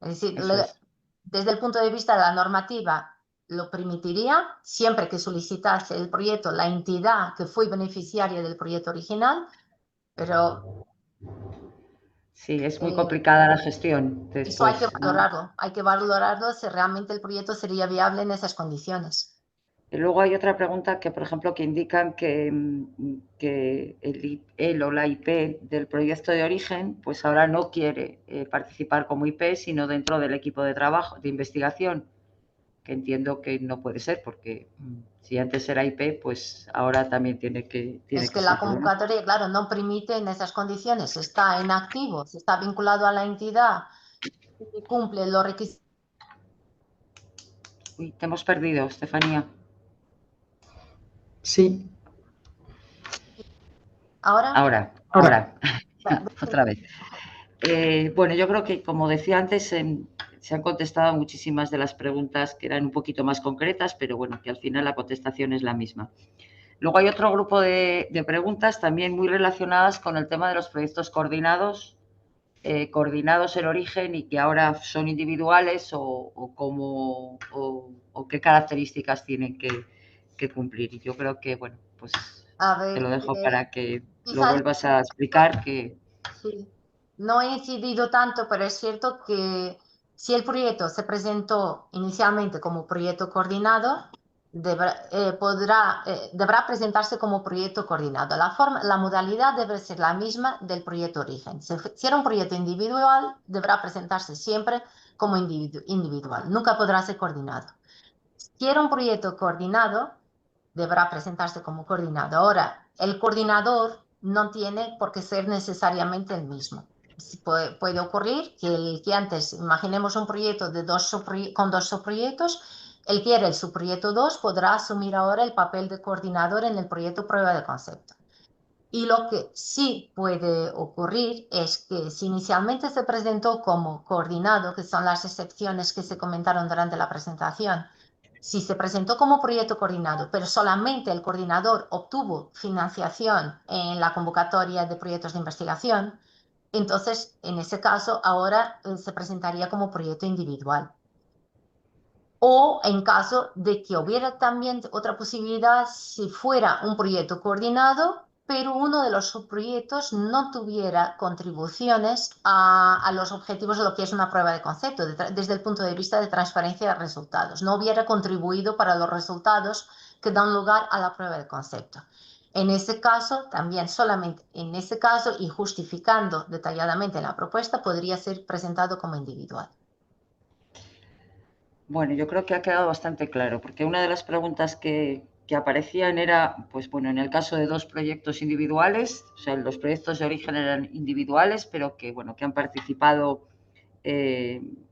Es decir, Eso es. desde el punto de vista de la normativa, lo permitiría siempre que solicitase el proyecto la entidad que fue beneficiaria del proyecto original, pero Sí, es muy complicada la gestión eso después. hay que valorarlo si realmente el proyecto sería viable en esas condiciones. Y luego hay otra pregunta que, por ejemplo, que indican que el o la IP del proyecto de origen, pues ahora no quiere participar como IP, sino dentro del equipo de trabajo, de investigación. que entiendo que no puede ser, porque si antes era IP, pues ahora también tiene que Es que ser, la convocatoria, claro, no permite en esas condiciones, está en activo, si está vinculado a la entidad y cumple los requisitos. Uy, te hemos perdido, Estefanía. Sí. ¿Ahora? Ahora. Va- Otra vez. Bueno, yo creo que, como decía antes, se han contestado muchísimas de las preguntas que eran un poquito más concretas, pero bueno, que al final la contestación es la misma. Luego hay otro grupo de preguntas también muy relacionadas con el tema de los proyectos coordinados, coordinados el origen y que ahora son individuales o qué características tienen que cumplir. Y yo creo que, bueno, pues A te lo ver, dejo para que lo quizás vuelvas a explicar. sí, no he incidido tanto, pero es cierto que si el proyecto se presentó inicialmente como proyecto coordinado, deberá presentarse como proyecto coordinado. La modalidad debe ser la misma del proyecto origen. Si era un proyecto individual, deberá presentarse siempre como individual. Nunca podrá ser coordinado. Si era un proyecto coordinado, deberá presentarse como coordinado. Ahora, el coordinador no tiene por qué ser necesariamente el mismo. Puede ocurrir que el que antes, imaginemos un proyecto con dos subproyectos, el que era el subproyecto 2 podrá asumir ahora el papel de coordinador en el proyecto prueba de concepto. Y lo que sí puede ocurrir es que si inicialmente se presentó como coordinado, que son las excepciones que se comentaron durante la presentación, si se presentó como proyecto coordinado, pero solamente el coordinador obtuvo financiación en la convocatoria de proyectos de investigación, entonces en ese caso ahora se presentaría como proyecto individual. O en caso de que hubiera también otra posibilidad, si fuera un proyecto coordinado, pero uno de los subproyectos no tuviera contribuciones a los objetivos de lo que es una prueba de concepto, desde el punto de vista de transferencia de resultados. No hubiera contribuido para los resultados que dan lugar a la prueba de concepto. En ese caso, también solamente en ese caso y justificando detalladamente la propuesta, podría ser presentado como individual. Bueno, yo creo que ha quedado bastante claro, porque una de las preguntas que aparecían era, pues bueno, en el caso de dos proyectos individuales, o sea, los proyectos de origen eran individuales, pero que, bueno, que han participado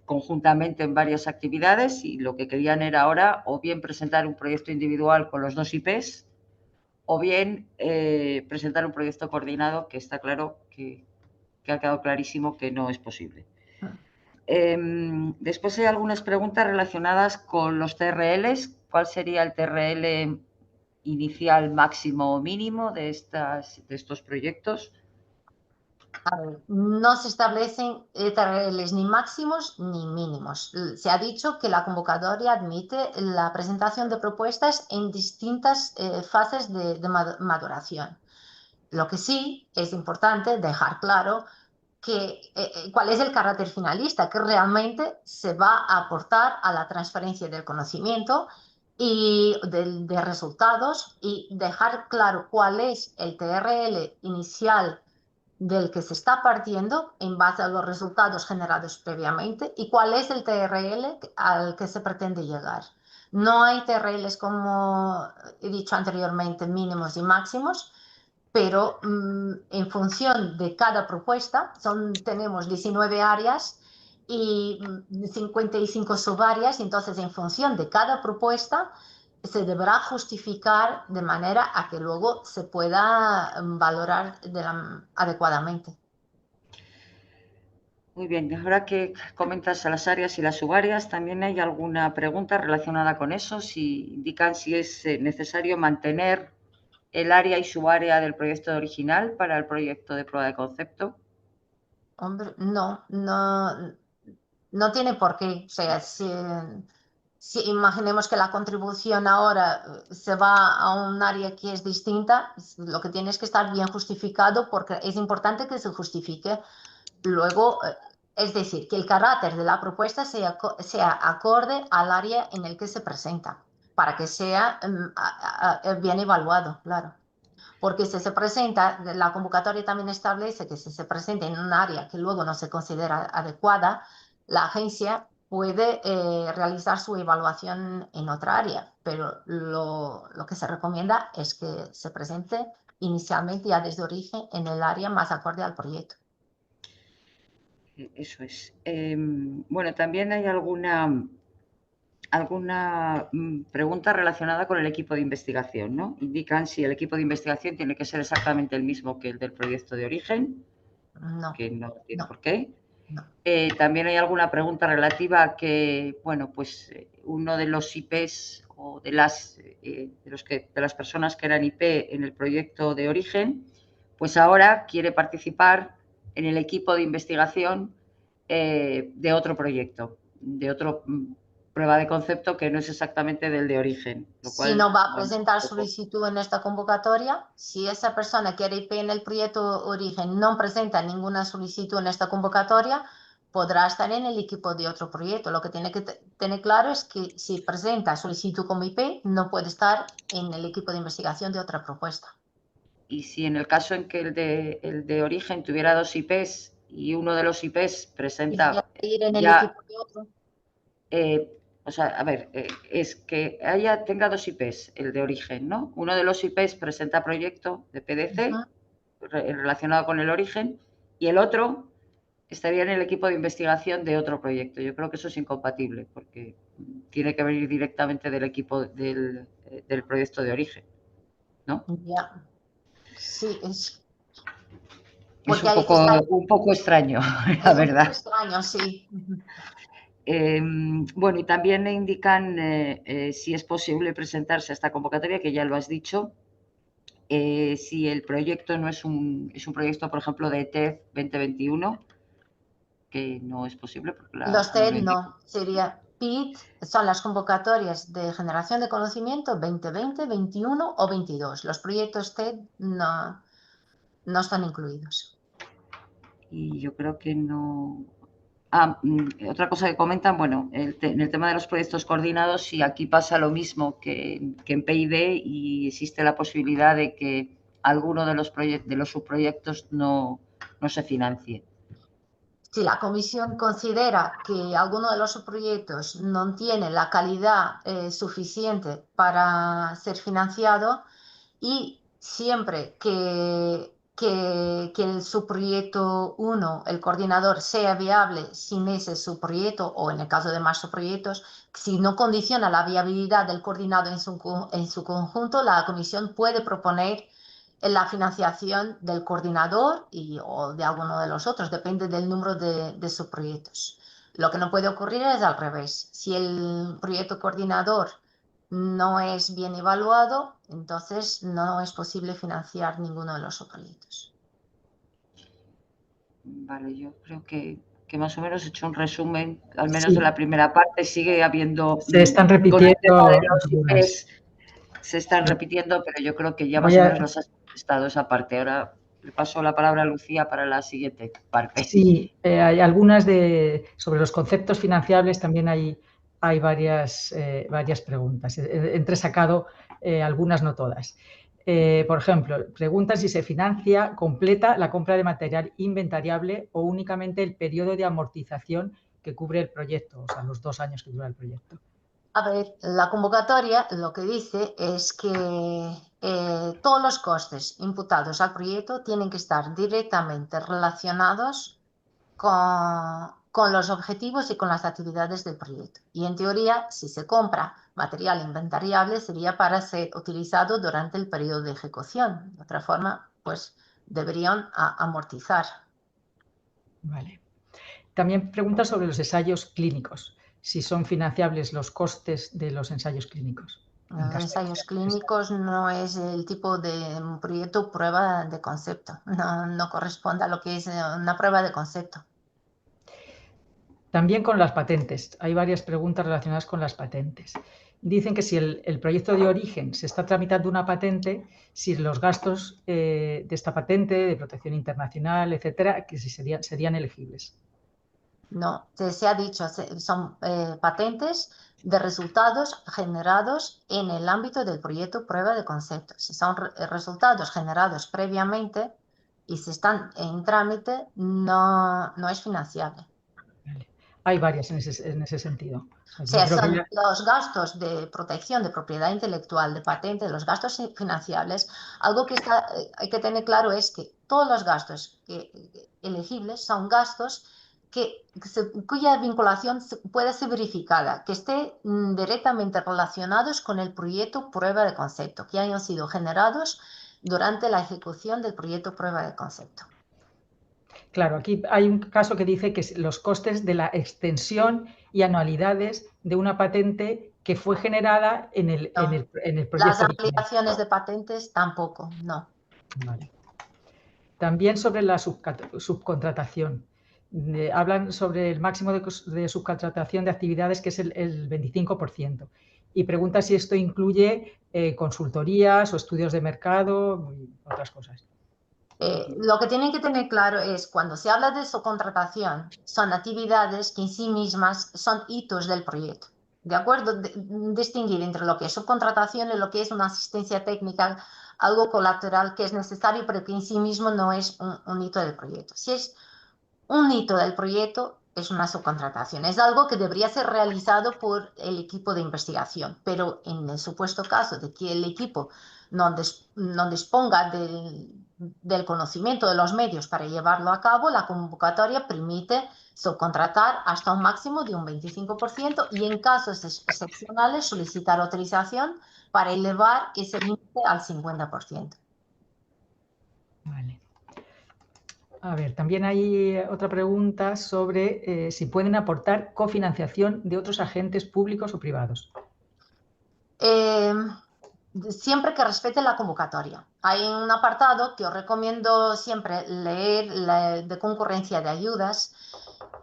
conjuntamente en varias actividades y lo que querían era ahora o bien presentar un proyecto individual con los dos IPs o bien presentar un proyecto coordinado, que está claro que ha quedado clarísimo que no es posible. Después hay algunas preguntas relacionadas con los TRLs. ¿Cuál sería el TRL inicial, máximo o mínimo de estos proyectos? A ver, no se establecen TRLs ni máximos ni mínimos. Se ha dicho que la convocatoria admite la presentación de propuestas en distintas fases de maduración. Lo que sí es importante dejar claro cuál es el carácter finalista, que realmente se va a aportar a la transferencia del conocimiento y de resultados y dejar claro cuál es el TRL inicial del que se está partiendo en base a los resultados generados previamente y cuál es el TRL al que se pretende llegar. No hay TRLs, como he dicho anteriormente, mínimos y máximos, pero en función de cada propuesta, tenemos 19 áreas y 55 subáreas, entonces en función de cada propuesta se deberá justificar de manera a que luego se pueda valorar adecuadamente. Muy bien, ahora que comentas a las áreas y las subáreas, ¿también hay alguna pregunta relacionada con eso? Si indican si es necesario mantener el área y subárea del proyecto original para el proyecto de prueba de concepto. Hombre, no tiene por qué. O sea, si imaginemos que la contribución ahora se va a un área que es distinta, lo que tiene es que estar bien justificado porque es importante que se justifique. Luego, es decir, que el carácter de la propuesta sea acorde al área en el que se presenta, para que sea bien evaluado, claro. Porque si se presenta, la convocatoria también establece que si se presenta en un área que luego no se considera adecuada, la agencia puede realizar su evaluación en otra área, pero lo que se recomienda es que se presente inicialmente ya desde origen en el área más acorde al proyecto. Eso es. Bueno, también hay alguna pregunta relacionada con el equipo de investigación, ¿no? Indican si el equipo de investigación tiene que ser exactamente el mismo que el del proyecto de origen, No, que no tiene no, por qué. no. También hay alguna pregunta relativa a que, bueno, pues uno de los IPs o de las personas que eran IP en el proyecto de origen, pues ahora quiere participar en el equipo de investigación de otro proyecto, de otro prueba de concepto que no es exactamente del de origen, lo Si cual, no va a bueno, presentar un poco. solicitud en esta convocatoria, si esa persona que era IP en el proyecto origen no presenta ninguna solicitud en esta convocatoria, podrá estar en el equipo de otro proyecto. Lo que tiene que tener claro es que si presenta solicitud como IP, no puede estar en el equipo de investigación de otra propuesta. Y si en el caso en que el de origen tuviera dos IPs y uno de los IPs Y no presenta ir en el ya, equipo de otro. o sea, a ver, es que tenga dos IPs, el de origen, ¿no? Uno de los IPs presenta proyecto de PDC relacionado con el origen y el otro estaría en el equipo de investigación de otro proyecto. Yo creo que eso es incompatible porque tiene que venir directamente del equipo del proyecto de origen, ¿no? Ya, sí, es Es porque hay que estar. un poco extraño, la Es un poco verdad. extraño, sí. Bueno, y también indican si es posible presentarse a esta convocatoria, que ya lo has dicho, si el proyecto no es es un proyecto, por ejemplo, de TED 2021, que no es posible porque Los no lo TED indica. no, sería PIT, son las convocatorias de generación de conocimiento 2020, 21 o 22. Los proyectos TED no están incluidos. Y yo creo que no. Otra cosa que comentan, bueno, en el tema de los proyectos coordinados, si aquí pasa lo mismo que en PID y existe la posibilidad de que alguno de los subproyectos no se financie. Si la comisión considera que alguno de los proyectos no tiene la calidad suficiente para ser financiado y siempre que el subproyecto 1, el coordinador, sea viable sin ese subproyecto o en el caso de más subproyectos, si no condiciona la viabilidad del coordinado en su conjunto, la comisión puede proponer la financiación del coordinador o de alguno de los otros, depende del número de subproyectos. Lo que no puede ocurrir es al revés. Si el proyecto coordinador no es bien evaluado, entonces no es posible financiar ninguno de los subproyectos. Vale, yo creo que más o menos he hecho un resumen, al menos de Sí, la primera parte. Sigue habiendo, se están con el tema de repitiendo los algunas. IPs, se están Sí. repitiendo, pero yo creo que ya más Voy o menos a, las has contestado esa parte. Ahora le paso la palabra a Lucía para la siguiente parte. sí, hay algunas sobre los conceptos financiables, también hay varias preguntas. He entresacado algunas, no todas. Por ejemplo, preguntan si se financia completa la compra de material inventariable o únicamente el periodo de amortización que cubre el proyecto, o sea, los 2 años que dura el proyecto. A ver, la convocatoria lo que dice es que todos los costes imputados al proyecto tienen que estar directamente relacionados con los objetivos y con las actividades del proyecto. Y en teoría, si se compra material inventariable, sería para ser utilizado durante el periodo de ejecución. De otra forma, pues deberían amortizar. Vale. También pregunta sobre los ensayos clínicos, si son financiables los costes de los ensayos clínicos. Los ensayos clínicos no es el tipo de proyecto prueba de concepto, no corresponde a lo que es una prueba de concepto. También con las patentes. Hay varias preguntas relacionadas con las patentes. Dicen que si el proyecto de origen se está tramitando una patente, si los gastos de esta patente, de protección internacional, etcétera, que si serían elegibles. No, se ha dicho, son patentes de resultados generados en el ámbito del proyecto prueba de concepto. Si son resultados generados previamente y si están en trámite, no es financiable. Vale. hay varias en ese sentido. O sea, son los gastos de protección de propiedad intelectual, de patente, los gastos financiables. Algo que hay que tener claro es que todos los gastos elegibles son gastos cuya vinculación puede ser verificada, que esté directamente relacionados con el proyecto prueba de concepto, que hayan sido generados durante la ejecución del proyecto prueba de concepto. Claro, aquí hay un caso que dice que los costes de la extensión y anualidades de una patente que fue generada en el proyecto. Las ampliaciones de patentes tampoco, no. Vale. También sobre la subcontratación. Hablan sobre el máximo de subcontratación de actividades, que es el 25%. Y pregunta si esto incluye consultorías o estudios de mercado y otras cosas. Lo que tienen que tener claro es, cuando se habla de subcontratación, son actividades que en sí mismas son hitos del proyecto. ¿De acuerdo? Distinguir entre lo que es subcontratación y lo que es una asistencia técnica, algo colateral que es necesario, pero que en sí mismo no es un hito del proyecto. Si es un hito del proyecto, es una subcontratación. Es algo que debería ser realizado por el equipo de investigación, pero en el supuesto caso de que el equipo no disponga del conocimiento de los medios para llevarlo a cabo, la convocatoria permite subcontratar hasta un máximo de un 25% y en casos excepcionales solicitar autorización para elevar ese límite al 50%. Vale. A ver, también hay otra pregunta sobre si pueden aportar cofinanciación de otros agentes públicos o privados. Siempre que respete la convocatoria. Hay un apartado que os recomiendo siempre leer de concurrencia de ayudas,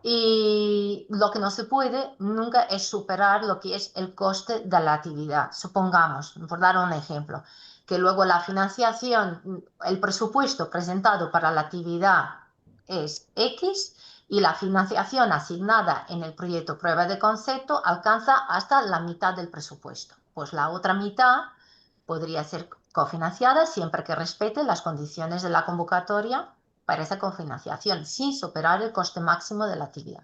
y lo que no se puede nunca es superar lo que es el coste de la actividad. Supongamos, por dar un ejemplo, que luego la financiación, el presupuesto presentado para la actividad es X y la financiación asignada en el proyecto prueba de concepto alcanza hasta la mitad del presupuesto. Pues la otra mitad podría ser cofinanciada siempre que respete las condiciones de la convocatoria para esa cofinanciación, sin superar el coste máximo de la actividad.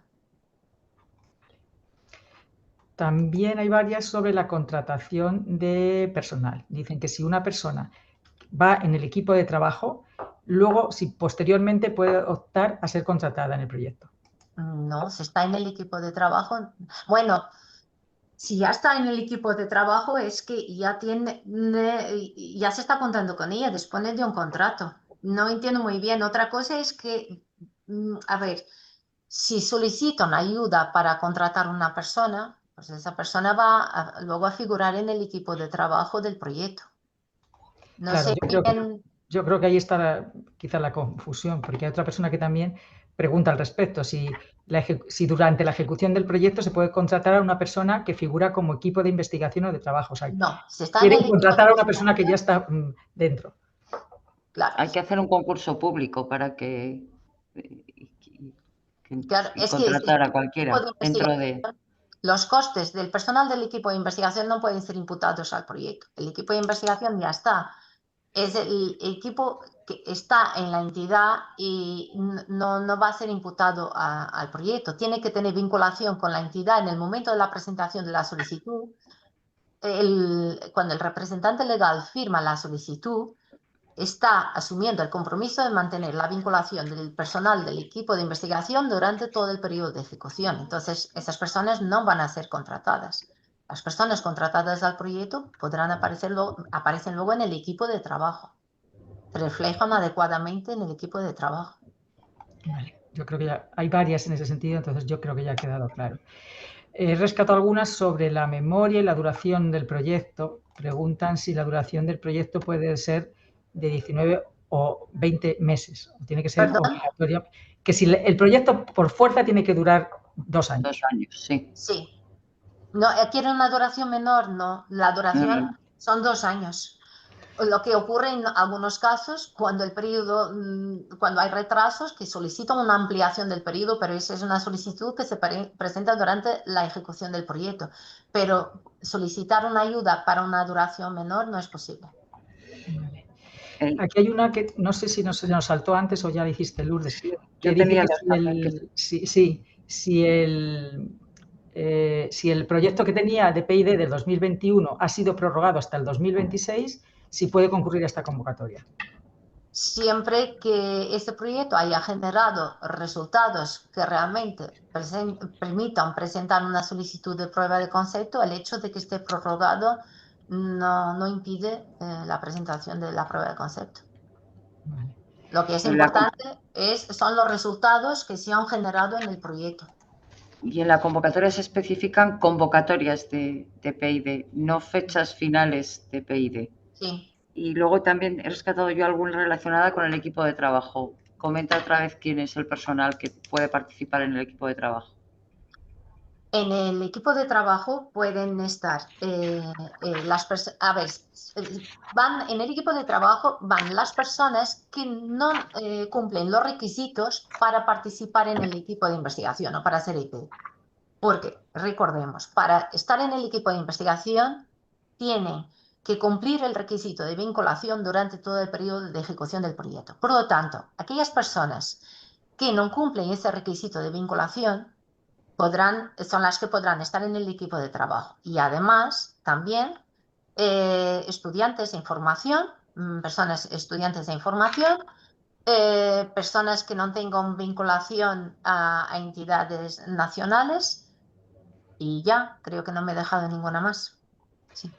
También hay varias sobre la contratación de personal. Dicen que si una persona va en el equipo de trabajo, luego, si posteriormente puede optar a ser contratada en el proyecto. No, si está en el equipo de trabajo, bueno, si ya está en el equipo de trabajo es que ya se está contando con ella, dispone de un contrato. No entiendo muy bien. Otra cosa es que, a ver, si solicitan ayuda para contratar una persona, pues esa persona va luego a figurar en el equipo de trabajo del proyecto. No Claro, sé bien. yo creo que ahí está quizá la confusión, porque hay otra persona que también pregunta al respecto, si durante la ejecución del proyecto se puede contratar a una persona que figura como equipo de investigación o de trabajo. O sea, No, se está quieren en el contratar a una persona que ya está dentro. Claro. Hay que hacer un concurso público para Claro, es que contratar a cualquiera dentro de... Los costes del personal del equipo de investigación no pueden ser imputados al proyecto. El equipo de investigación ya está. Es el equipo que está en la entidad y no va a ser imputado al proyecto. Tiene que tener vinculación con la entidad en el momento de la presentación de la solicitud. Cuando el representante legal firma la solicitud, está asumiendo el compromiso de mantener la vinculación del personal del equipo de investigación durante todo el periodo de ejecución. Entonces, esas personas no van a ser contratadas. Las personas contratadas al proyecto aparecen luego en el equipo de trabajo. Se reflejan adecuadamente en el equipo de trabajo. Vale, yo creo que ya hay varias en ese sentido, entonces yo creo que ya ha quedado claro. He rescatado algunas sobre la memoria y la duración del proyecto. Preguntan si la duración del proyecto puede ser de 19 o 20 meses. Tiene que ser obligatorio. Que si el proyecto por fuerza tiene que durar 2 años. 2 años, sí. Sí. No, ¿quieren una duración menor? No. La duración son 2 años. Lo que ocurre en algunos casos cuando hay retrasos que solicitan una ampliación del periodo, pero esa es una solicitud que se presenta durante la ejecución del proyecto. Pero solicitar una ayuda para una duración menor no es posible. Vale. Aquí hay una que no sé si nos saltó antes o ya dijiste, Lourdes, que Yo dice tenía que si el proyecto que tenía de PID del 2021 ha sido prorrogado hasta el 2026, si puede concurrir a esta convocatoria. Siempre que este proyecto haya generado resultados que realmente permitan presentar una solicitud de prueba de concepto, el hecho de que esté prorrogado no impide la presentación de la prueba de concepto. Vale. Lo que es importante son los resultados que se han generado en el proyecto. Y en la convocatoria se especifican convocatorias de PID, no fechas finales de PID. Sí. Y luego también he rescatado yo alguna relacionada con el equipo de trabajo. Comenta otra vez quién es el personal que puede participar en el equipo de trabajo. En el equipo de trabajo pueden estar las personas, en el equipo de trabajo van las personas que no cumplen los requisitos para participar en el equipo de investigación o para ser IP. Porque, recordemos, para estar en el equipo de investigación tienen que cumplir el requisito de vinculación durante todo el periodo de ejecución del proyecto. Por lo tanto, aquellas personas que no cumplen ese requisito de vinculación son las que podrán estar en el equipo de trabajo. Y además, también estudiantes de información, personas estudiantes de información, personas que no tengan vinculación a entidades nacionales, y ya, creo que no me he dejado ninguna más. Sí.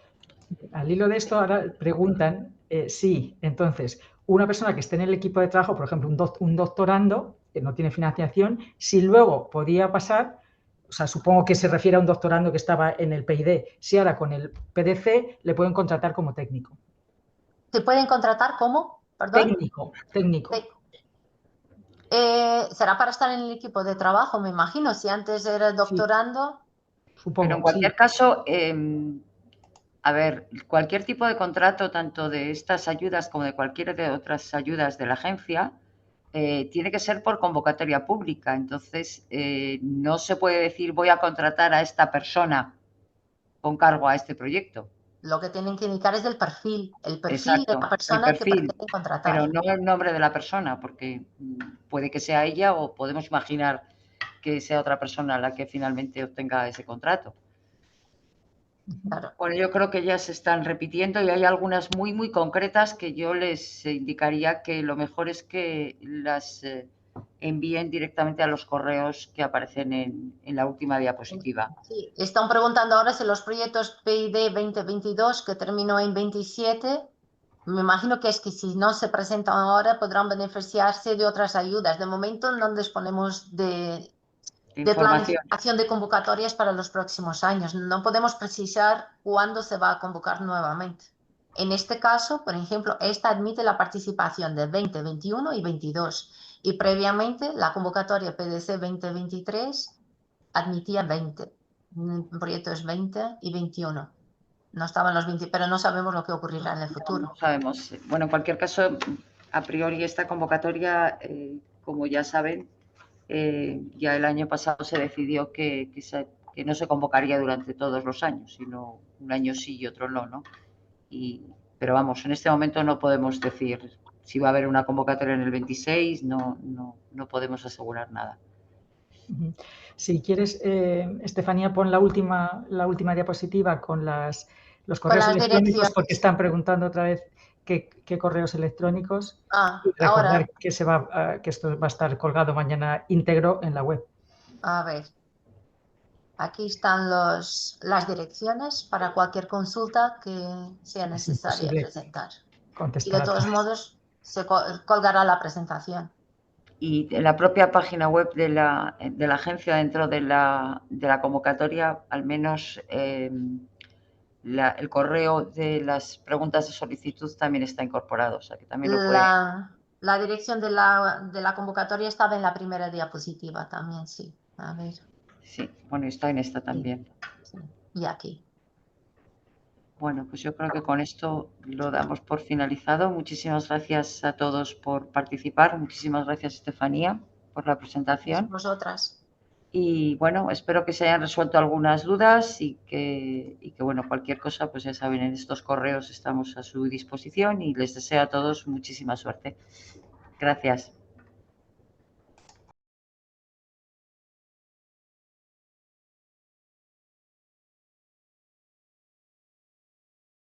Al hilo de esto, ahora preguntan si, entonces, una persona que esté en el equipo de trabajo, por ejemplo, un doctorando que no tiene financiación, si luego podía pasar, o sea, supongo que se refiere a un doctorando que estaba en el PID, si ahora con el PDC le pueden contratar como técnico. ¿Te pueden contratar como? ¿Perdón? Técnico. Será para estar en el equipo de trabajo, me imagino. Si antes era doctorando. Sí, supongo. Pero en cualquier caso, a ver, cualquier tipo de contrato, tanto de estas ayudas como de cualquiera de otras ayudas de la agencia, tiene que ser por convocatoria pública. Entonces, no se puede decir voy a contratar a esta persona con cargo a este proyecto. Lo que tienen que indicar es el perfil Exacto, de la persona que pretenden contratar. Pero no el nombre de la persona, porque puede que sea ella o podemos imaginar que sea otra persona la que finalmente obtenga ese contrato. Claro. Bueno, yo creo que ya se están repitiendo y hay algunas muy, muy concretas que yo les indicaría que lo mejor es que las envíen directamente a los correos que aparecen en la última diapositiva. Sí, están preguntando ahora si los proyectos PID 2022 que terminó en 27, me imagino que es que si no se presentan ahora podrán beneficiarse de otras ayudas. De momento no disponemos de planificación de convocatorias para los próximos años. No podemos precisar cuándo se va a convocar nuevamente. En este caso, por ejemplo, esta admite la participación de 20, 21 y 22. Y previamente la convocatoria PDC 2023 admitía 20. Proyectos 20 y 21. No estaban los 20, pero no sabemos lo que ocurrirá en el futuro. No sabemos. Bueno, en cualquier caso, a priori esta convocatoria, como ya saben, ya el año pasado se decidió que no se convocaría durante todos los años, sino un año sí y otro no. Pero vamos, en este momento no podemos decir si va a haber una convocatoria en el 26, no podemos asegurar nada. Si quieres, Estefanía, pon la última diapositiva con los correos electrónicos, porque están preguntando otra vez qué correos electrónicos. Y recordar ahora que esto va a estar colgado mañana íntegro en la web. A ver. Aquí están las direcciones para cualquier consulta que sea necesaria presentar. Y de todos modos se colgará la presentación. Y en la propia página web de la agencia, dentro de la convocatoria, al menos el correo de las preguntas de solicitud también está incorporado. O sea, que también lo puede... La dirección de la convocatoria estaba en la primera diapositiva también, sí. A ver. Sí, bueno, está en esta también. Sí. Y aquí. Bueno, pues yo creo que con esto lo damos por finalizado. Muchísimas gracias a todos por participar. Muchísimas gracias, Estefanía, por la presentación. Vosotras. Y bueno, espero que se hayan resuelto algunas dudas y que bueno, cualquier cosa, pues ya saben, en estos correos estamos a su disposición y les deseo a todos muchísima suerte. Gracias.